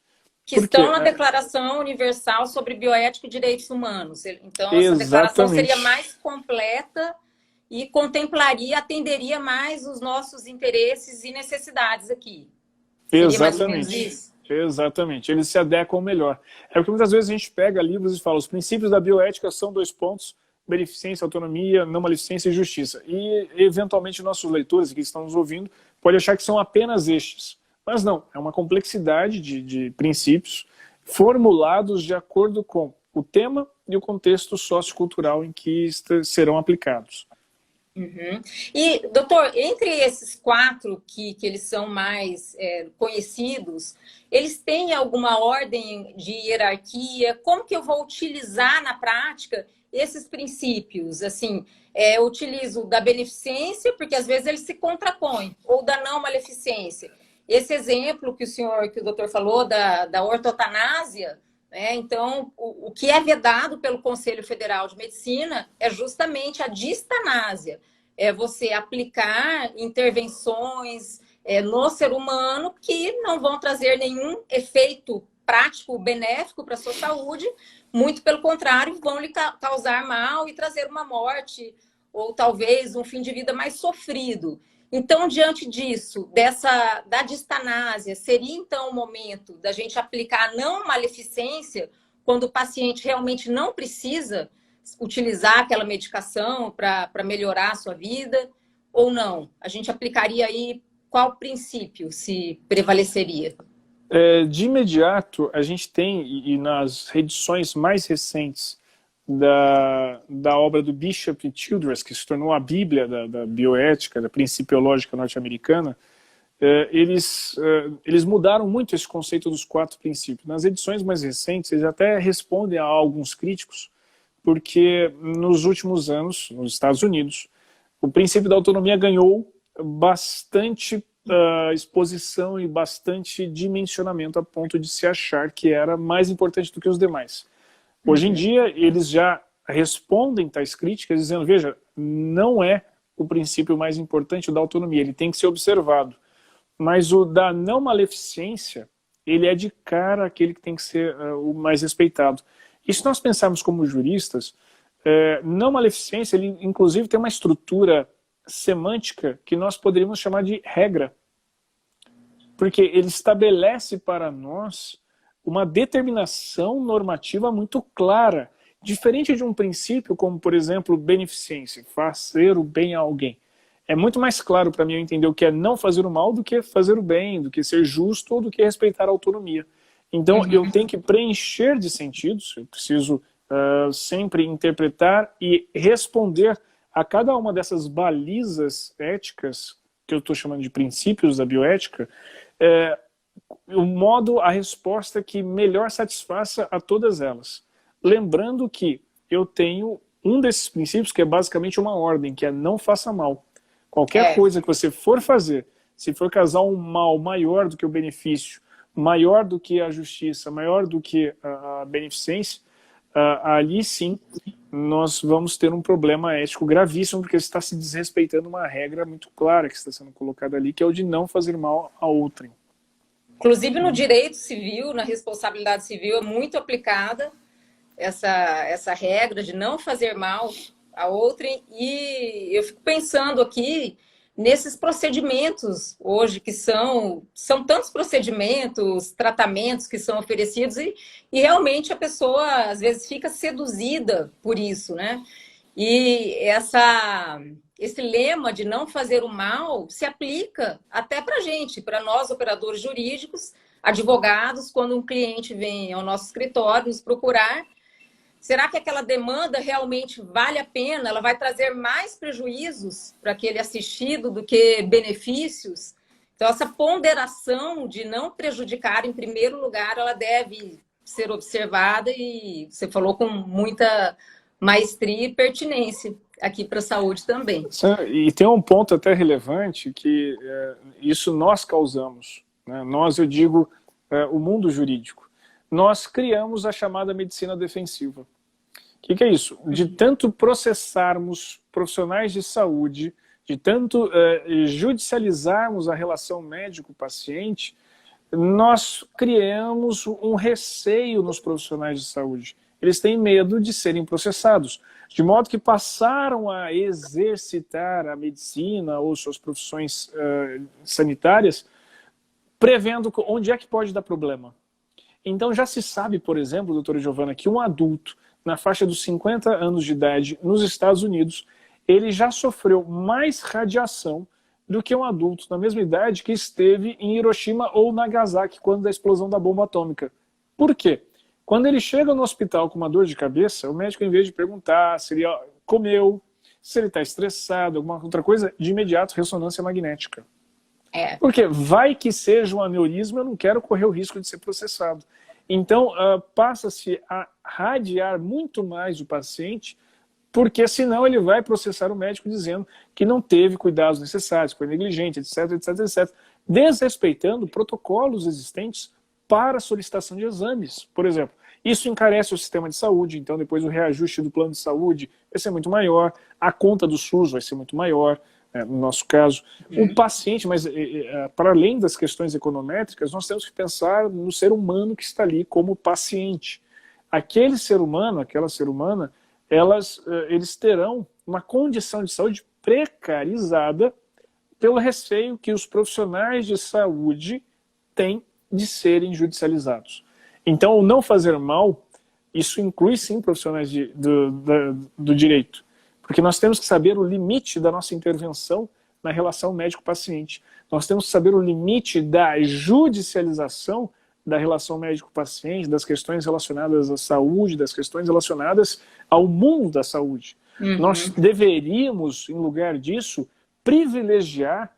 Que estão na Declaração Universal sobre Bioética e Direitos Humanos. Então, essa declaração seria mais completa e contemplaria, atenderia mais os nossos interesses e necessidades aqui. Seria Exatamente. Mais ou menos isso? Exatamente. Eles se adequam melhor. É porque muitas vezes a gente pega livros e fala, os princípios da bioética são 2 pontos, beneficência, autonomia, não maledicência e justiça. E, eventualmente, nossos leitores que estão nos ouvindo podem achar que são apenas estes. Mas não, é uma complexidade de princípios formulados de acordo com o tema e o contexto sociocultural em que serão aplicados. Uhum. E, doutor, entre esses 4 que eles são mais conhecidos, eles têm alguma ordem de hierarquia? Como que eu vou utilizar na prática esses princípios? Assim, eu utilizo da beneficência, porque às vezes eles se contrapõem, ou da não maleficência. Esse exemplo que o doutor falou da ortotanásia, então, o que é vedado pelo Conselho Federal de Medicina é justamente a distanásia. É você aplicar intervenções no ser humano que não vão trazer nenhum efeito prático, benéfico para a sua saúde, muito pelo contrário, vão lhe causar mal e trazer uma morte, ou talvez um fim de vida mais sofrido. Então, diante disso, da distanásia, seria então o momento da gente aplicar a não maleficência quando o paciente realmente não precisa utilizar aquela medicação para melhorar a sua vida, ou não? A gente aplicaria aí qual princípio se prevaleceria? De imediato, a gente tem, e nas edições mais recentes da obra do Bishop e Childress, que se tornou a Bíblia da bioética, da principiológica norte-americana, eles mudaram muito esse conceito dos 4 princípios. Nas edições mais recentes, eles até respondem a alguns críticos, porque nos últimos anos, nos Estados Unidos, o princípio da autonomia ganhou bastante exposição e bastante dimensionamento a ponto de se achar que era mais importante do que os demais. Hoje em dia, eles já respondem tais críticas dizendo, veja, não é o princípio mais importante o da autonomia, ele tem que ser observado. Mas o da não maleficência, ele é de cara aquele que tem que ser o mais respeitado. E se nós pensarmos como juristas, não maleficência, ele inclusive tem uma estrutura semântica que nós poderíamos chamar de regra. Porque ele estabelece para nós uma determinação normativa muito clara, diferente de um princípio como, por exemplo, beneficência, fazer o bem a alguém. É muito mais claro para mim eu entender o que é não fazer o mal do que fazer o bem, do que ser justo ou do que respeitar a autonomia. Então, eu tenho que preencher de sentidos, eu preciso sempre interpretar e responder a cada uma dessas balizas éticas, que eu estou chamando de princípios da bioética, o modo, a resposta que melhor satisfaça a todas elas. Lembrando que eu tenho um desses princípios que é basicamente uma ordem, que é não faça mal. Qualquer coisa que você for fazer, se for causar um mal maior do que o benefício, maior do que a justiça, maior do que a beneficência, ali sim nós vamos ter um problema ético gravíssimo, porque está se desrespeitando uma regra muito clara que está sendo colocada ali, que é o de não fazer mal a outrem. Inclusive no direito civil, na responsabilidade civil, é muito aplicada essa regra de não fazer mal a outrem. E eu fico pensando aqui nesses procedimentos hoje, que são tantos procedimentos, tratamentos que são oferecidos, e realmente a pessoa às vezes fica seduzida por isso, né? E esse lema de não fazer o mal se aplica até para a gente, para nós operadores jurídicos, advogados, quando um cliente vem ao nosso escritório nos procurar. Será que aquela demanda realmente vale a pena? Ela vai trazer mais prejuízos para aquele assistido do que benefícios? Então, essa ponderação de não prejudicar, em primeiro lugar, ela deve ser observada, e você falou com muita maestria e pertinência aqui para a saúde também. E tem um ponto até relevante, que isso nós causamos, né? Nós, eu digo, o mundo jurídico. Nós criamos a chamada medicina defensiva, que é isso? De tanto processarmos profissionais de saúde, de tanto judicializarmos a relação médico-paciente, nós criamos um receio nos profissionais de saúde. Eles têm medo de serem processados, de modo que passaram a exercitar a medicina ou suas profissões sanitárias, prevendo onde é que pode dar problema. Então já se sabe, por exemplo, doutora Giovana, que um adulto na faixa dos 50 anos de idade nos Estados Unidos, ele já sofreu mais radiação do que um adulto na mesma idade que esteve em Hiroshima ou Nagasaki quando da explosão da bomba atômica. Por quê? Quando ele chega no hospital com uma dor de cabeça, o médico, em vez de perguntar se ele comeu, se ele está estressado, alguma outra coisa, de imediato ressonância magnética. Porque vai que seja um aneurisma, eu não quero correr o risco de ser processado. Então, passa-se a radiar muito mais o paciente, porque senão ele vai processar o médico dizendo que não teve cuidados necessários, que foi negligente, etc, etc, etc, desrespeitando protocolos existentes para solicitação de exames. Por exemplo, isso encarece o sistema de saúde, então depois o reajuste do plano de saúde vai ser muito maior, a conta do SUS vai ser muito maior, no nosso caso. O paciente, mas para além das questões econométricas, nós temos que pensar no ser humano que está ali como paciente. Aquele ser humano, aquela ser humana, eles terão uma condição de saúde precarizada pelo receio que os profissionais de saúde têm de serem judicializados. Então, o não fazer mal, isso inclui sim profissionais do direito. Porque nós temos que saber o limite da nossa intervenção na relação médico-paciente. Nós temos que saber o limite da judicialização da relação médico-paciente, das questões relacionadas à saúde, das questões relacionadas ao mundo da saúde. Nós deveríamos, em lugar disso, privilegiar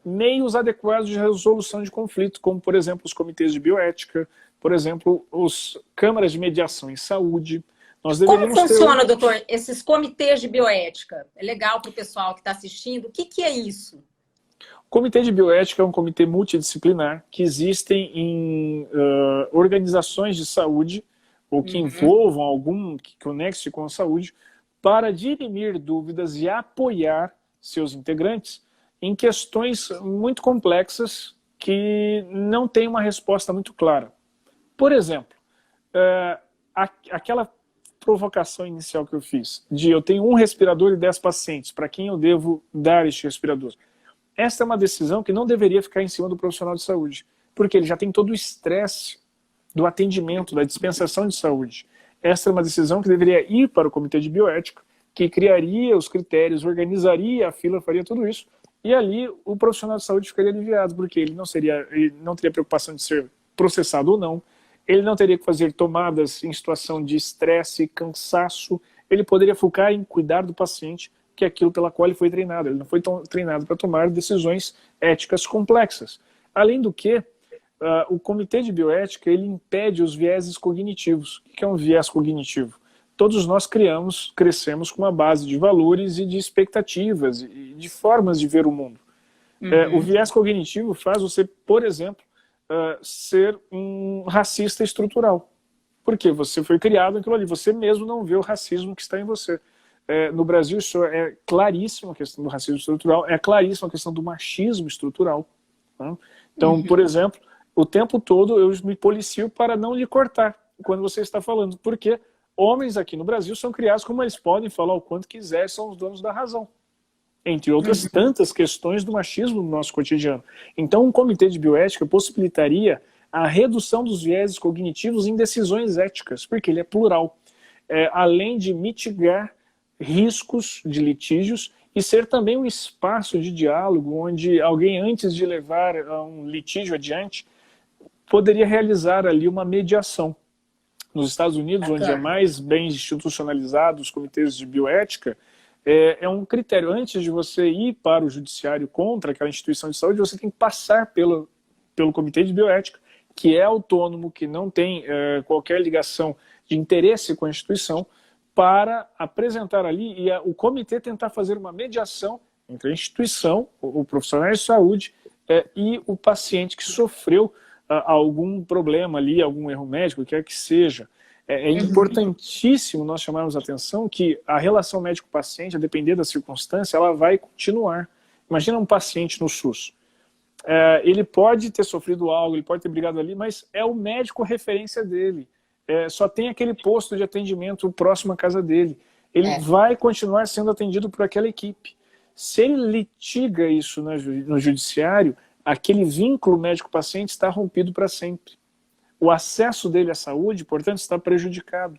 meios adequados de resolução de conflito, como, por exemplo, os comitês de bioética, por exemplo, as câmaras de mediação em saúde. Como funciona, doutor, esses comitês de bioética? É legal para o pessoal que está assistindo. O que é isso? O Comitê de Bioética é um comitê multidisciplinar que existem em organizações de saúde ou que envolvam algum que conecte com a saúde para dirimir dúvidas e apoiar seus integrantes em questões muito complexas que não têm uma resposta muito clara. Por exemplo, aquela provocação inicial que eu fiz, de eu tenho um respirador e 10 pacientes, para quem eu devo dar este respirador? Esta é uma decisão que não deveria ficar em cima do profissional de saúde, porque ele já tem todo o estresse do atendimento, da dispensação de saúde. Esta é uma decisão que deveria ir para o Comitê de Bioética, que criaria os critérios, organizaria a fila, faria tudo isso, e ali o profissional de saúde ficaria aliviado, porque ele não teria preocupação de ser processado ou não, ele não teria que fazer tomadas em situação de estresse, cansaço, ele poderia focar em cuidar do paciente, que é aquilo pela qual ele foi treinado. Ele não foi treinado para tomar decisões éticas complexas. Além do que, o Comitê de Bioética ele impede os vieses cognitivos. O que é um viés cognitivo? Todos nós crescemos com uma base de valores e de expectativas, e de formas de ver o mundo. O viés cognitivo faz você, por exemplo, ser um racista estrutural. Porque você foi criado naquilo ali, você mesmo não vê o racismo que está em você. No Brasil isso é claríssimo, a questão do racismo estrutural, é claríssima a questão do machismo estrutural. Tá? Então, por exemplo, o tempo todo eu me policio para não lhe cortar quando você está falando, porque homens aqui no Brasil são criados como eles podem falar o quanto quiser, são os donos da razão. Entre outras tantas questões do machismo no nosso cotidiano. Então, um comitê de bioética possibilitaria a redução dos vieses cognitivos em decisões éticas, porque ele é plural, além de mitigar riscos de litígios e ser também um espaço de diálogo onde alguém, antes de levar um litígio adiante, poderia realizar ali uma mediação. Nos Estados Unidos, onde é mais bem institucionalizado os comitês de bioética, é um critério. Antes de você ir para o judiciário contra aquela instituição de saúde, você tem que passar pelo comitê de bioética, que é autônomo, que não tem qualquer ligação de interesse com a instituição, para apresentar ali e o comitê tentar fazer uma mediação entre a instituição, o profissional de saúde e o paciente que sofreu algum problema ali, algum erro médico, quer que seja. É importantíssimo nós chamarmos a atenção que a relação médico-paciente, a depender da circunstância, ela vai continuar. Imagina um paciente no SUS. Ele pode ter sofrido algo, ele pode ter brigado ali, mas é o médico referência dele. Só tem aquele posto de atendimento próximo à casa dele. Ele vai continuar sendo atendido por aquela equipe. Se ele litiga isso no judiciário, aquele vínculo médico-paciente está rompido para sempre. O acesso dele à saúde, portanto, está prejudicado.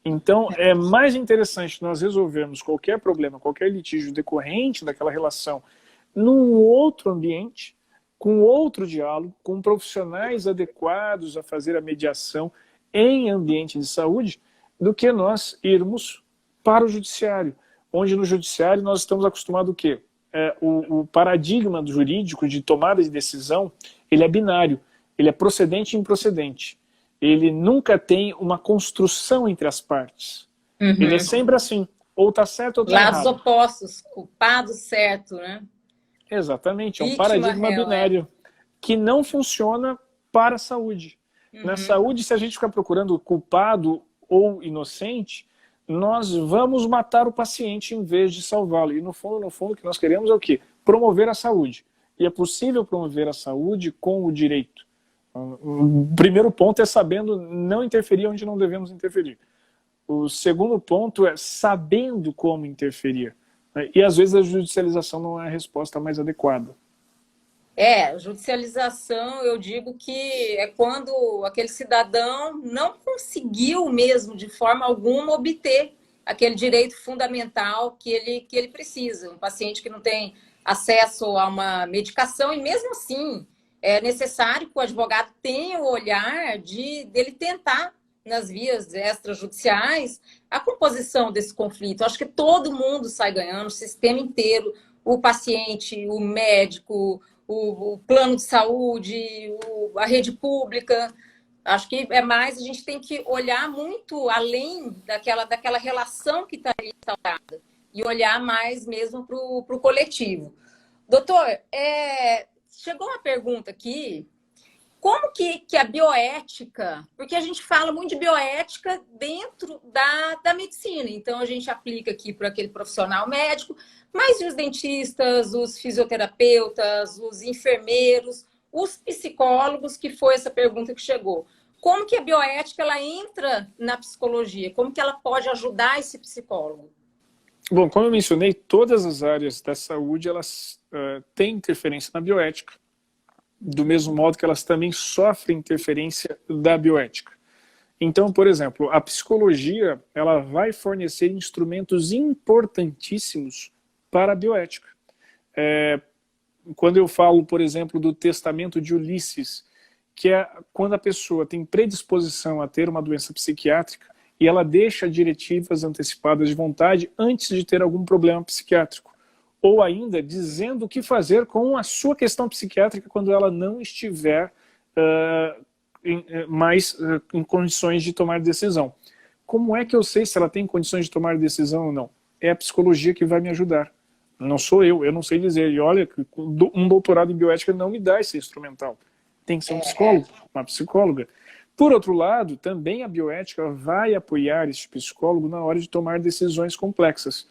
Então, é mais interessante nós resolvermos qualquer problema, qualquer litígio decorrente daquela relação num outro ambiente, com outro diálogo, com profissionais adequados a fazer a mediação em ambiente de saúde, do que nós irmos para o judiciário, onde no judiciário nós estamos acostumados o quê? O paradigma do jurídico de tomada de decisão, ele é binário, ele é procedente e improcedente. Ele nunca tem uma construção entre as partes. Ele é sempre assim, ou está certo ou está errado. Lados opostos, culpado certo, né? Exatamente, é um paradigma binário que não funciona para a saúde. Na saúde, se a gente ficar procurando culpado ou inocente, nós vamos matar o paciente em vez de salvá-lo. E no fundo, o que nós queremos é o quê? Promover a saúde. E é possível promover a saúde com o direito. O primeiro ponto é sabendo não interferir onde não devemos interferir. O segundo ponto é sabendo como interferir. E às vezes a judicialização não é a resposta mais adequada. Judicialização, eu digo que é quando aquele cidadão não conseguiu mesmo, de forma alguma, obter aquele direito fundamental que ele precisa. Um paciente que não tem acesso a uma medicação, e mesmo assim é necessário que o advogado tenha o olhar dele tentar, nas vias extrajudiciais, a composição desse conflito. Acho que todo mundo sai ganhando, o sistema inteiro, o paciente, o médico, o plano de saúde, a rede pública. Acho que a gente tem que olhar muito além daquela relação que está instalada e olhar mais mesmo para o coletivo. Doutor, chegou uma pergunta aqui. Como que a bioética, porque a gente fala muito de bioética dentro da medicina, então a gente aplica aqui para aquele profissional médico, mas e os dentistas, os fisioterapeutas, os enfermeiros, os psicólogos, que foi essa pergunta que chegou. Como que a bioética ela entra na psicologia? Como que ela pode ajudar esse psicólogo? Bom, como eu mencionei, todas as áreas da saúde elas têm interferência na bioética, do mesmo modo que elas também sofrem interferência da bioética. Então, por exemplo, a psicologia ela vai fornecer instrumentos importantíssimos para a bioética. Quando eu falo, por exemplo, do testamento de Ulisses, que é quando a pessoa tem predisposição a ter uma doença psiquiátrica e ela deixa diretivas antecipadas de vontade antes de ter algum problema psiquiátrico. Ou ainda dizendo o que fazer com a sua questão psiquiátrica quando ela não estiver em condições de tomar decisão. Como é que eu sei se ela tem condições de tomar decisão ou não? É a psicologia que vai me ajudar. Não sou eu não sei dizer. E olha, um doutorado em bioética não me dá esse instrumental. Tem que ser um psicólogo, uma psicóloga. Por outro lado, também a bioética vai apoiar esse psicólogo na hora de tomar decisões complexas.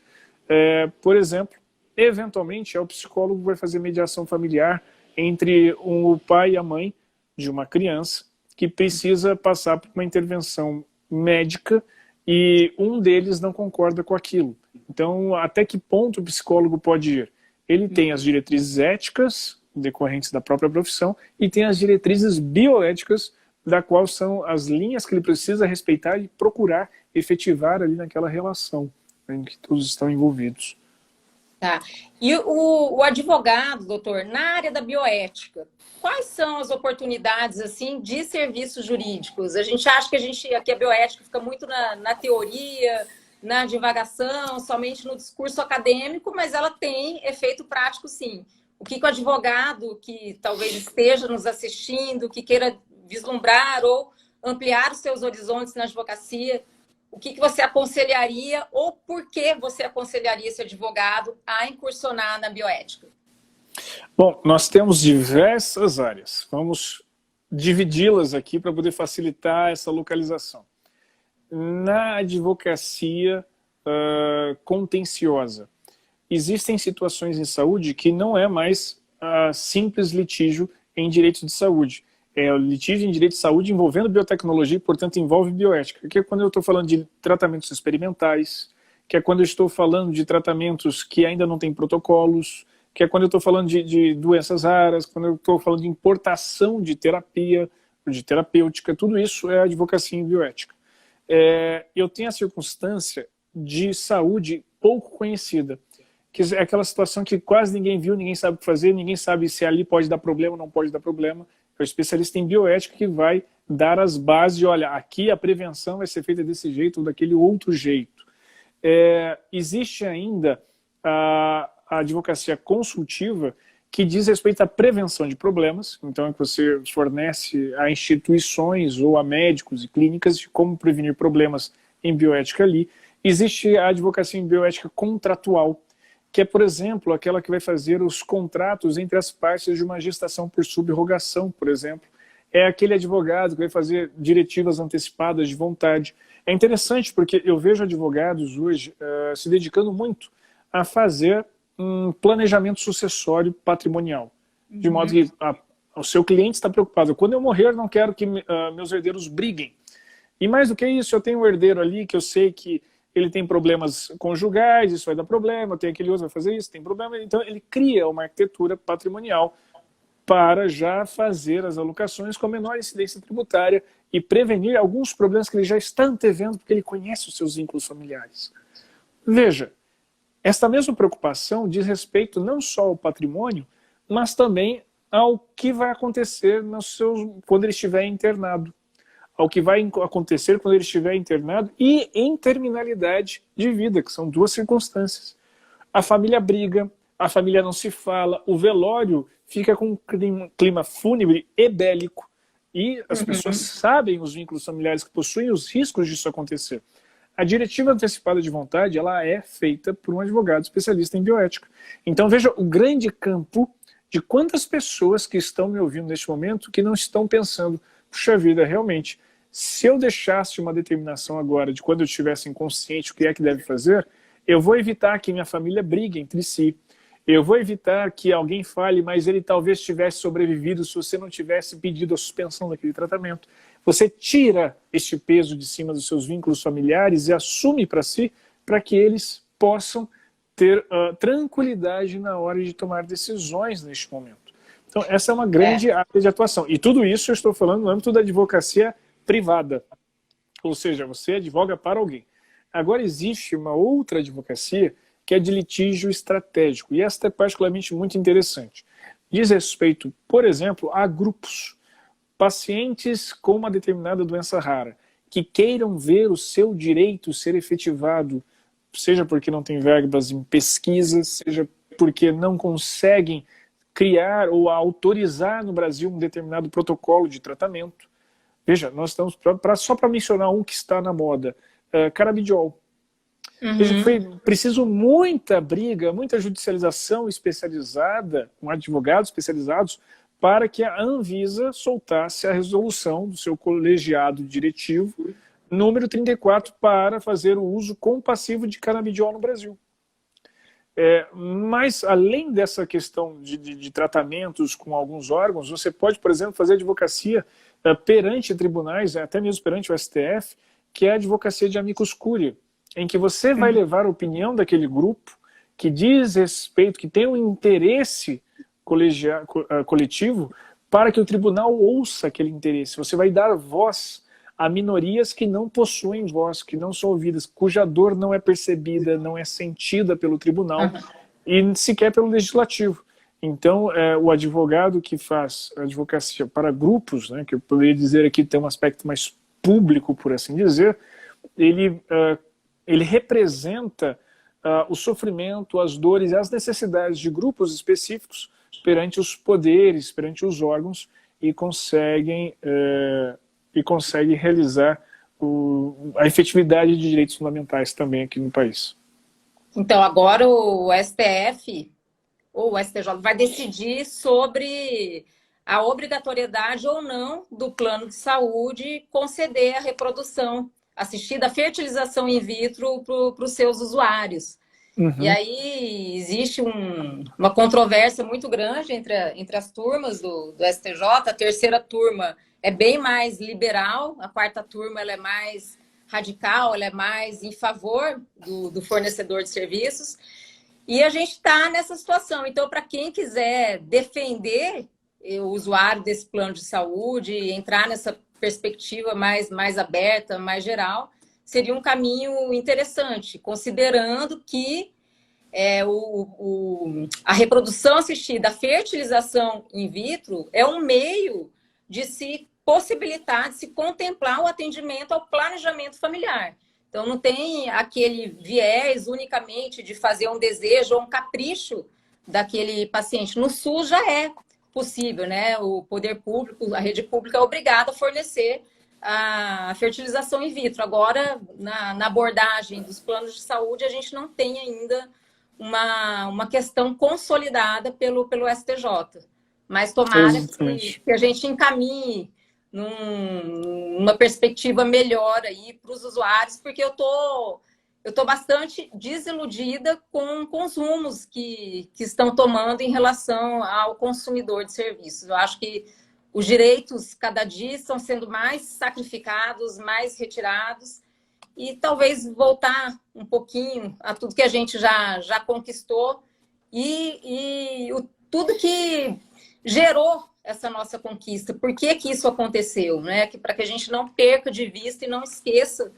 Por exemplo, eventualmente é o psicólogo que vai fazer mediação familiar entre o pai e a mãe de uma criança que precisa passar por uma intervenção médica e um deles não concorda com aquilo. Então, até que ponto o psicólogo pode ir? Ele tem as diretrizes éticas decorrentes da própria profissão e tem as diretrizes bioéticas, da qual são as linhas que ele precisa respeitar e procurar efetivar ali naquela relação em que todos estão envolvidos. Tá. E o advogado, doutor, na área da bioética, quais são as oportunidades assim de serviços jurídicos? A gente acha que aqui a bioética fica muito na teoria, na divagação, somente no discurso acadêmico, mas ela tem efeito prático, sim. O que o advogado que talvez esteja nos assistindo, que queira vislumbrar ou ampliar os seus horizontes na advocacia, o que você aconselharia ou por que você aconselharia esse advogado a incursionar na bioética? Bom, nós temos diversas áreas. Vamos dividi-las aqui para poder facilitar essa localização. na advocacia contenciosa. Existem situações em saúde que não é mais simples litígio em direitos de saúde. É o litígio em direito de saúde envolvendo biotecnologia e, portanto, envolve bioética, que é quando eu estou falando de tratamentos experimentais, que é quando eu estou falando de tratamentos que ainda não têm protocolos, que é quando eu estou falando de doenças raras, quando eu estou falando de importação de terapia, de terapêutica, tudo isso é advocacia em bioética. Eu tenho a circunstância de saúde pouco conhecida, que é aquela situação que quase ninguém viu, ninguém sabe o que fazer, ninguém sabe se ali pode dar problema ou não pode dar problema. É o especialista em bioética que vai dar as bases de, olha, aqui a prevenção vai ser feita desse jeito ou daquele outro jeito. Existe ainda a advocacia consultiva que diz respeito à prevenção de problemas, então é que você fornece a instituições ou a médicos e clínicas de como prevenir problemas em bioética ali. Existe a advocacia em bioética contratual, que é, por exemplo, aquela que vai fazer os contratos entre as partes de uma gestação por subrogação, por exemplo. É aquele advogado que vai fazer diretivas antecipadas de vontade. É interessante porque eu vejo advogados hoje se dedicando muito a fazer um planejamento sucessório patrimonial, de modo que o seu cliente está preocupado. Quando eu morrer, não quero que meus herdeiros briguem. E mais do que isso, eu tenho um herdeiro ali que eu sei que ele tem problemas conjugais, isso vai dar problema, tem aquele outro que vai fazer isso, tem problema. Então ele cria uma arquitetura patrimonial para já fazer as alocações com a menor incidência tributária e prevenir alguns problemas que ele já está antevendo, porque ele conhece os seus vínculos familiares. Veja, esta mesma preocupação diz respeito não só ao patrimônio, mas também ao que vai acontecer quando ele estiver internado. Ao que vai acontecer quando ele estiver internado e em terminalidade de vida, que são duas circunstâncias. A família briga, a família não se fala, o velório fica com um clima fúnebre e bélico. E as pessoas sabem os vínculos familiares que possuem, os riscos disso acontecer. A diretiva antecipada de vontade, ela é feita por um advogado especialista em bioética. Então veja o grande campo de quantas pessoas que estão me ouvindo neste momento que não estão pensando, puxa vida, realmente, se eu deixasse uma determinação agora de quando eu estivesse inconsciente o que é que deve fazer, eu vou evitar que minha família brigue entre si. Eu vou evitar que alguém fale, mas ele talvez tivesse sobrevivido se você não tivesse pedido a suspensão daquele tratamento. Você tira este peso de cima dos seus vínculos familiares e assume para si, para que eles possam ter tranquilidade na hora de tomar decisões neste momento. Então, essa é uma grande área de atuação. E tudo isso eu estou falando no âmbito da advocacia privada. Ou seja, você advoga para alguém. Agora existe uma outra advocacia que é de litígio estratégico. E esta é particularmente muito interessante. Diz respeito, por exemplo, a grupos. Pacientes com uma determinada doença rara, que queiram ver o seu direito ser efetivado, seja porque não tem verbas em pesquisa, seja porque não conseguem criar ou autorizar no Brasil um determinado protocolo de tratamento. Veja, nós estamos, só para mencionar um que está na moda, canabidiol. Veja, foi preciso muita briga, muita judicialização especializada, com advogados especializados, para que a Anvisa soltasse a resolução do seu colegiado diretivo, número 34, para fazer o uso compassivo de canabidiol no Brasil. Mas, além dessa questão de tratamentos com alguns órgãos, você pode, por exemplo, fazer advocacia perante tribunais, até mesmo perante o STF, que é a advocacia de amicus curiae, em que você vai levar a opinião daquele grupo que diz respeito, que tem um interesse coletivo, para que o tribunal ouça aquele interesse. Você vai dar voz a minorias que não possuem voz, que não são ouvidas, cuja dor não é percebida, não é sentida pelo tribunal e sequer pelo legislativo. Então, o advogado que faz advocacia para grupos, né, que eu poderia dizer aqui tem um aspecto mais público, por assim dizer, ele representa o sofrimento, as dores e as necessidades de grupos específicos perante os poderes, perante os órgãos, e consegue realizar a efetividade de direitos fundamentais também aqui no país. Então, agora o STF, ou o STJ, vai decidir sobre a obrigatoriedade ou não do plano de saúde conceder a reprodução assistida, a fertilização in vitro para os seus usuários. E aí existe uma controvérsia muito grande entre as turmas do STJ. A terceira turma é bem mais liberal, a quarta turma ela é mais radical, ela é mais em favor do fornecedor de serviços. E a gente está nessa situação. Então, para quem quiser defender o usuário desse plano de saúde, entrar nessa perspectiva mais aberta, mais geral, seria um caminho interessante, considerando que a reprodução assistida, a fertilização in vitro, é um meio de se possibilitar, de se contemplar o atendimento ao planejamento familiar. Então, não tem aquele viés unicamente de fazer um desejo ou um capricho daquele paciente. No SUS já é possível, né? O poder público, a rede pública é obrigada a fornecer a fertilização in vitro. Agora, na abordagem dos planos de saúde, a gente não tem ainda uma questão consolidada pelo STJ. Mas tomara que a gente encaminhe numa perspectiva melhor aí para os usuários, porque eu tô bastante desiludida com os rumos que estão tomando em relação ao consumidor de serviços. Eu acho que os direitos, cada dia, estão sendo mais sacrificados, mais retirados, e talvez voltar um pouquinho a tudo que a gente já conquistou e tudo que gerou essa nossa conquista. Por que isso aconteceu? Né? Para que a gente não perca de vista e não esqueça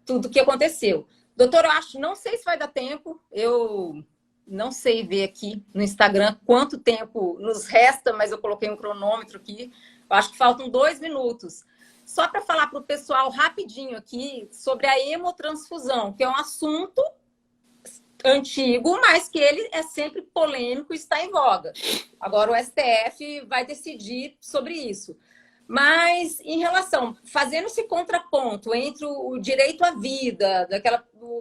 tudo que aconteceu. Doutor, não sei se vai dar tempo, eu não sei ver aqui no Instagram quanto tempo nos resta, mas eu coloquei um cronômetro aqui, eu acho que faltam 2 minutos. Só para falar para o pessoal rapidinho aqui sobre a hemotransfusão, que é um assunto antigo, mas que ele é sempre polêmico e está em voga. Agora o STF vai decidir sobre isso. Mas em relação, fazendo esse contraponto entre o direito à vida,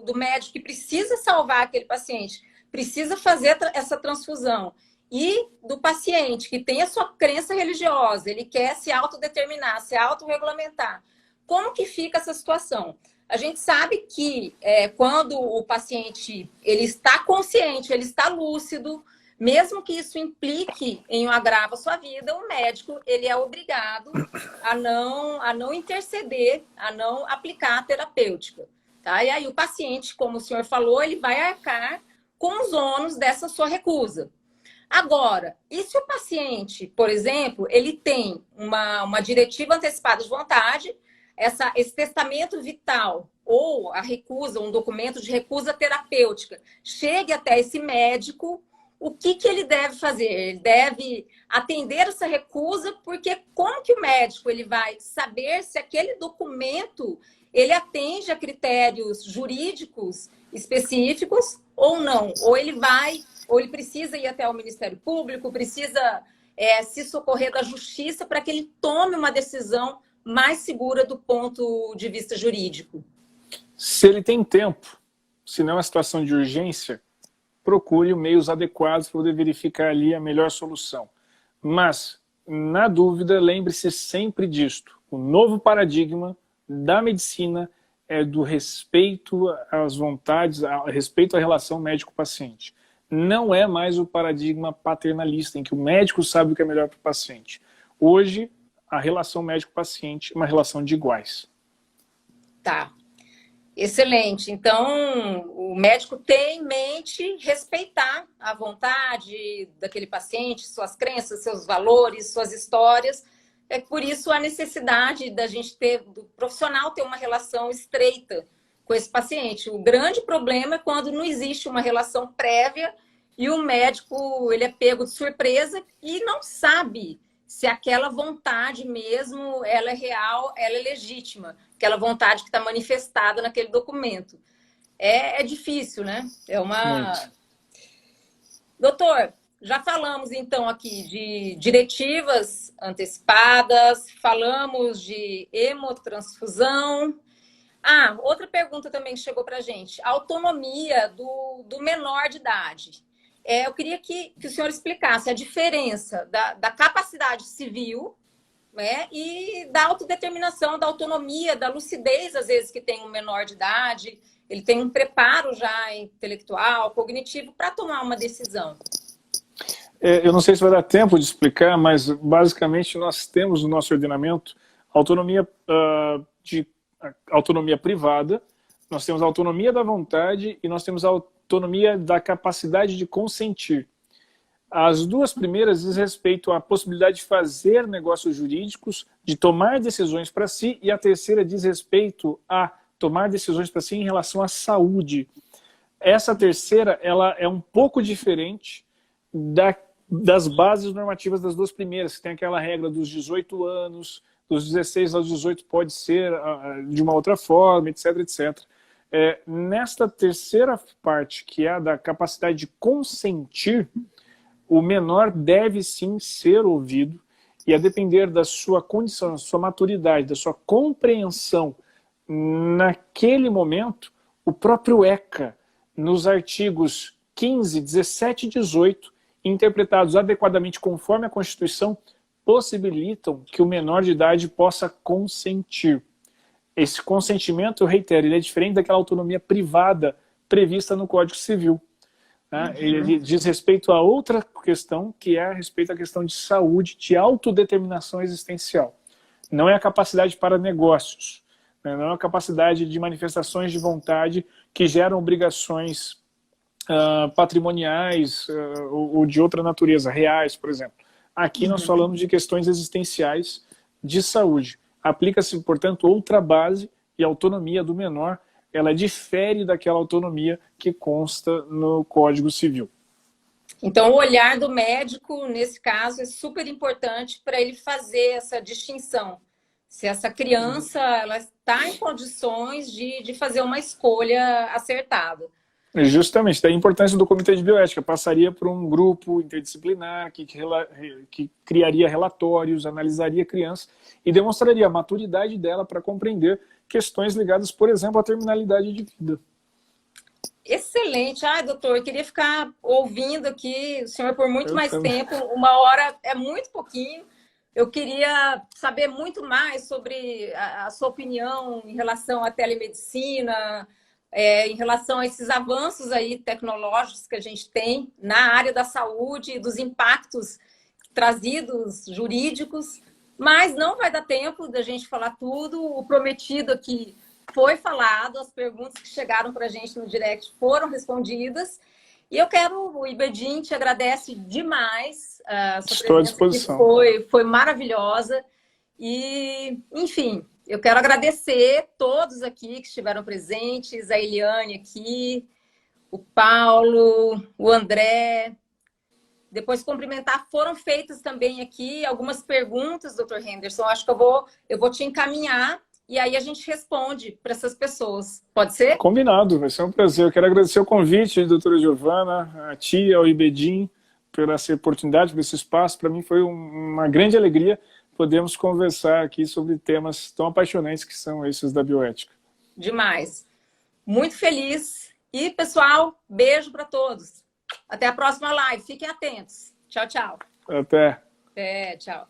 do médico que precisa salvar aquele paciente, precisa fazer essa transfusão, e do paciente que tem a sua crença religiosa, ele quer se autodeterminar, se autorregulamentar, como que fica essa situação? A gente sabe que quando o paciente ele está consciente, ele está lúcido, mesmo que isso implique em um agravo à sua vida, o médico ele é obrigado a não interceder, a não aplicar a terapêutica. Tá? E aí o paciente, como o senhor falou, ele vai arcar com os ônus dessa sua recusa. Agora, e se o paciente, por exemplo, ele tem uma diretiva antecipada de vontade, esse testamento vital ou a recusa, um documento de recusa terapêutica, chegue até esse médico, o que ele deve fazer? Ele deve atender essa recusa, porque como que o médico ele vai saber se aquele documento ele atende a critérios jurídicos específicos ou não? Ou ele precisa ir até o Ministério Público, precisa se socorrer da justiça para que ele tome uma decisão mais segura do ponto de vista jurídico. Se ele tem tempo, se não é uma situação de urgência, procure meios adequados para poder verificar ali a melhor solução. Mas, na dúvida, lembre-se sempre disto. O novo paradigma da medicina é do respeito às vontades, respeito à relação médico-paciente. Não é mais o paradigma paternalista, em que o médico sabe o que é melhor para o paciente. Hoje, a relação médico-paciente é uma relação de iguais. Tá. Excelente. Então, o médico tem em mente respeitar a vontade daquele paciente, suas crenças, seus valores, suas histórias. É por isso a necessidade da gente do profissional ter uma relação estreita com esse paciente. O grande problema é quando não existe uma relação prévia e o médico ele é pego de surpresa e não sabe se aquela vontade mesmo ela é real, ela é legítima, aquela vontade que está manifestada naquele documento. É difícil, né? Muito. Doutor, já falamos então aqui de diretivas antecipadas, falamos de hemotransfusão. Outra pergunta também que chegou para a gente. A autonomia do menor de idade. Eu queria que o senhor explicasse a diferença da capacidade civil né? E da autodeterminação, da autonomia, da lucidez, às vezes, que tem um menor de idade, ele tem um preparo já intelectual, cognitivo, para tomar uma decisão. Eu não sei se vai dar tempo de explicar, mas basicamente nós temos no nosso ordenamento autonomia, autonomia privada, nós temos a autonomia da vontade e nós temos a autonomia da capacidade de consentir. As duas primeiras diz respeito à possibilidade de fazer negócios jurídicos, de tomar decisões para si, e a terceira diz respeito a tomar decisões para si em relação à saúde. Essa terceira, ela é um pouco diferente das bases normativas das duas primeiras, que tem aquela regra dos 18 anos, dos 16 aos 18 pode ser de uma outra forma, etc, etc. Nesta terceira parte, que é a da capacidade de consentir, o menor deve sim ser ouvido, e a depender da sua condição, da sua maturidade, da sua compreensão naquele momento, o próprio ECA, nos artigos 15, 17 e 18, interpretados adequadamente conforme a Constituição, possibilitam que o menor de idade possa consentir. Esse consentimento, eu reitero, ele é diferente daquela autonomia privada prevista no Código Civil. Ele diz respeito a outra questão, que é a respeito da questão de saúde, de autodeterminação existencial. Não é a capacidade para negócios, né? Não é a capacidade de manifestações de vontade que geram obrigações patrimoniais ou de outra natureza, reais, por exemplo. Aqui nós falamos de questões existenciais de saúde. Aplica-se, portanto, outra base, e a autonomia do menor ela difere daquela autonomia que consta no Código Civil. Então, o olhar do médico, nesse caso, é super importante para ele fazer essa distinção. Se essa criança ela está em condições de fazer uma escolha acertada. Justamente, daí a importância do Comitê de Bioética. Passaria por um grupo interdisciplinar que criaria relatórios, analisaria a criança e demonstraria a maturidade dela para compreender questões ligadas, por exemplo, à terminalidade de vida. Excelente. Ai, doutor, eu queria ficar ouvindo aqui o senhor por muito mais tempo. 1 hora é muito pouquinho. Eu queria saber muito mais sobre a sua opinião em relação à telemedicina, em relação a esses avanços aí tecnológicos que a gente tem na área da saúde, dos impactos trazidos jurídicos, mas não vai dar tempo da gente falar tudo. O prometido aqui foi falado, as perguntas que chegaram para a gente no direct foram respondidas. E eu quero, o Ibedim te agradece demais. A sua Estou à disposição. Foi maravilhosa. E, enfim, eu quero agradecer todos aqui que estiveram presentes, a Eliane aqui, o Paulo, o André. Depois cumprimentar, foram feitas também aqui algumas perguntas, doutor Henderson. Acho que eu vou te encaminhar e aí a gente responde para essas pessoas. Pode ser? Combinado, vai ser um prazer. Eu quero agradecer o convite, doutora Giovana, a ti, ao Ibedim, por essa oportunidade, por esse espaço. Para mim foi uma grande alegria podermos conversar aqui sobre temas tão apaixonantes que são esses da bioética. Demais. Muito feliz. E, pessoal, beijo para todos. Até a próxima live. Fiquem atentos. Tchau, tchau. Até. Tchau.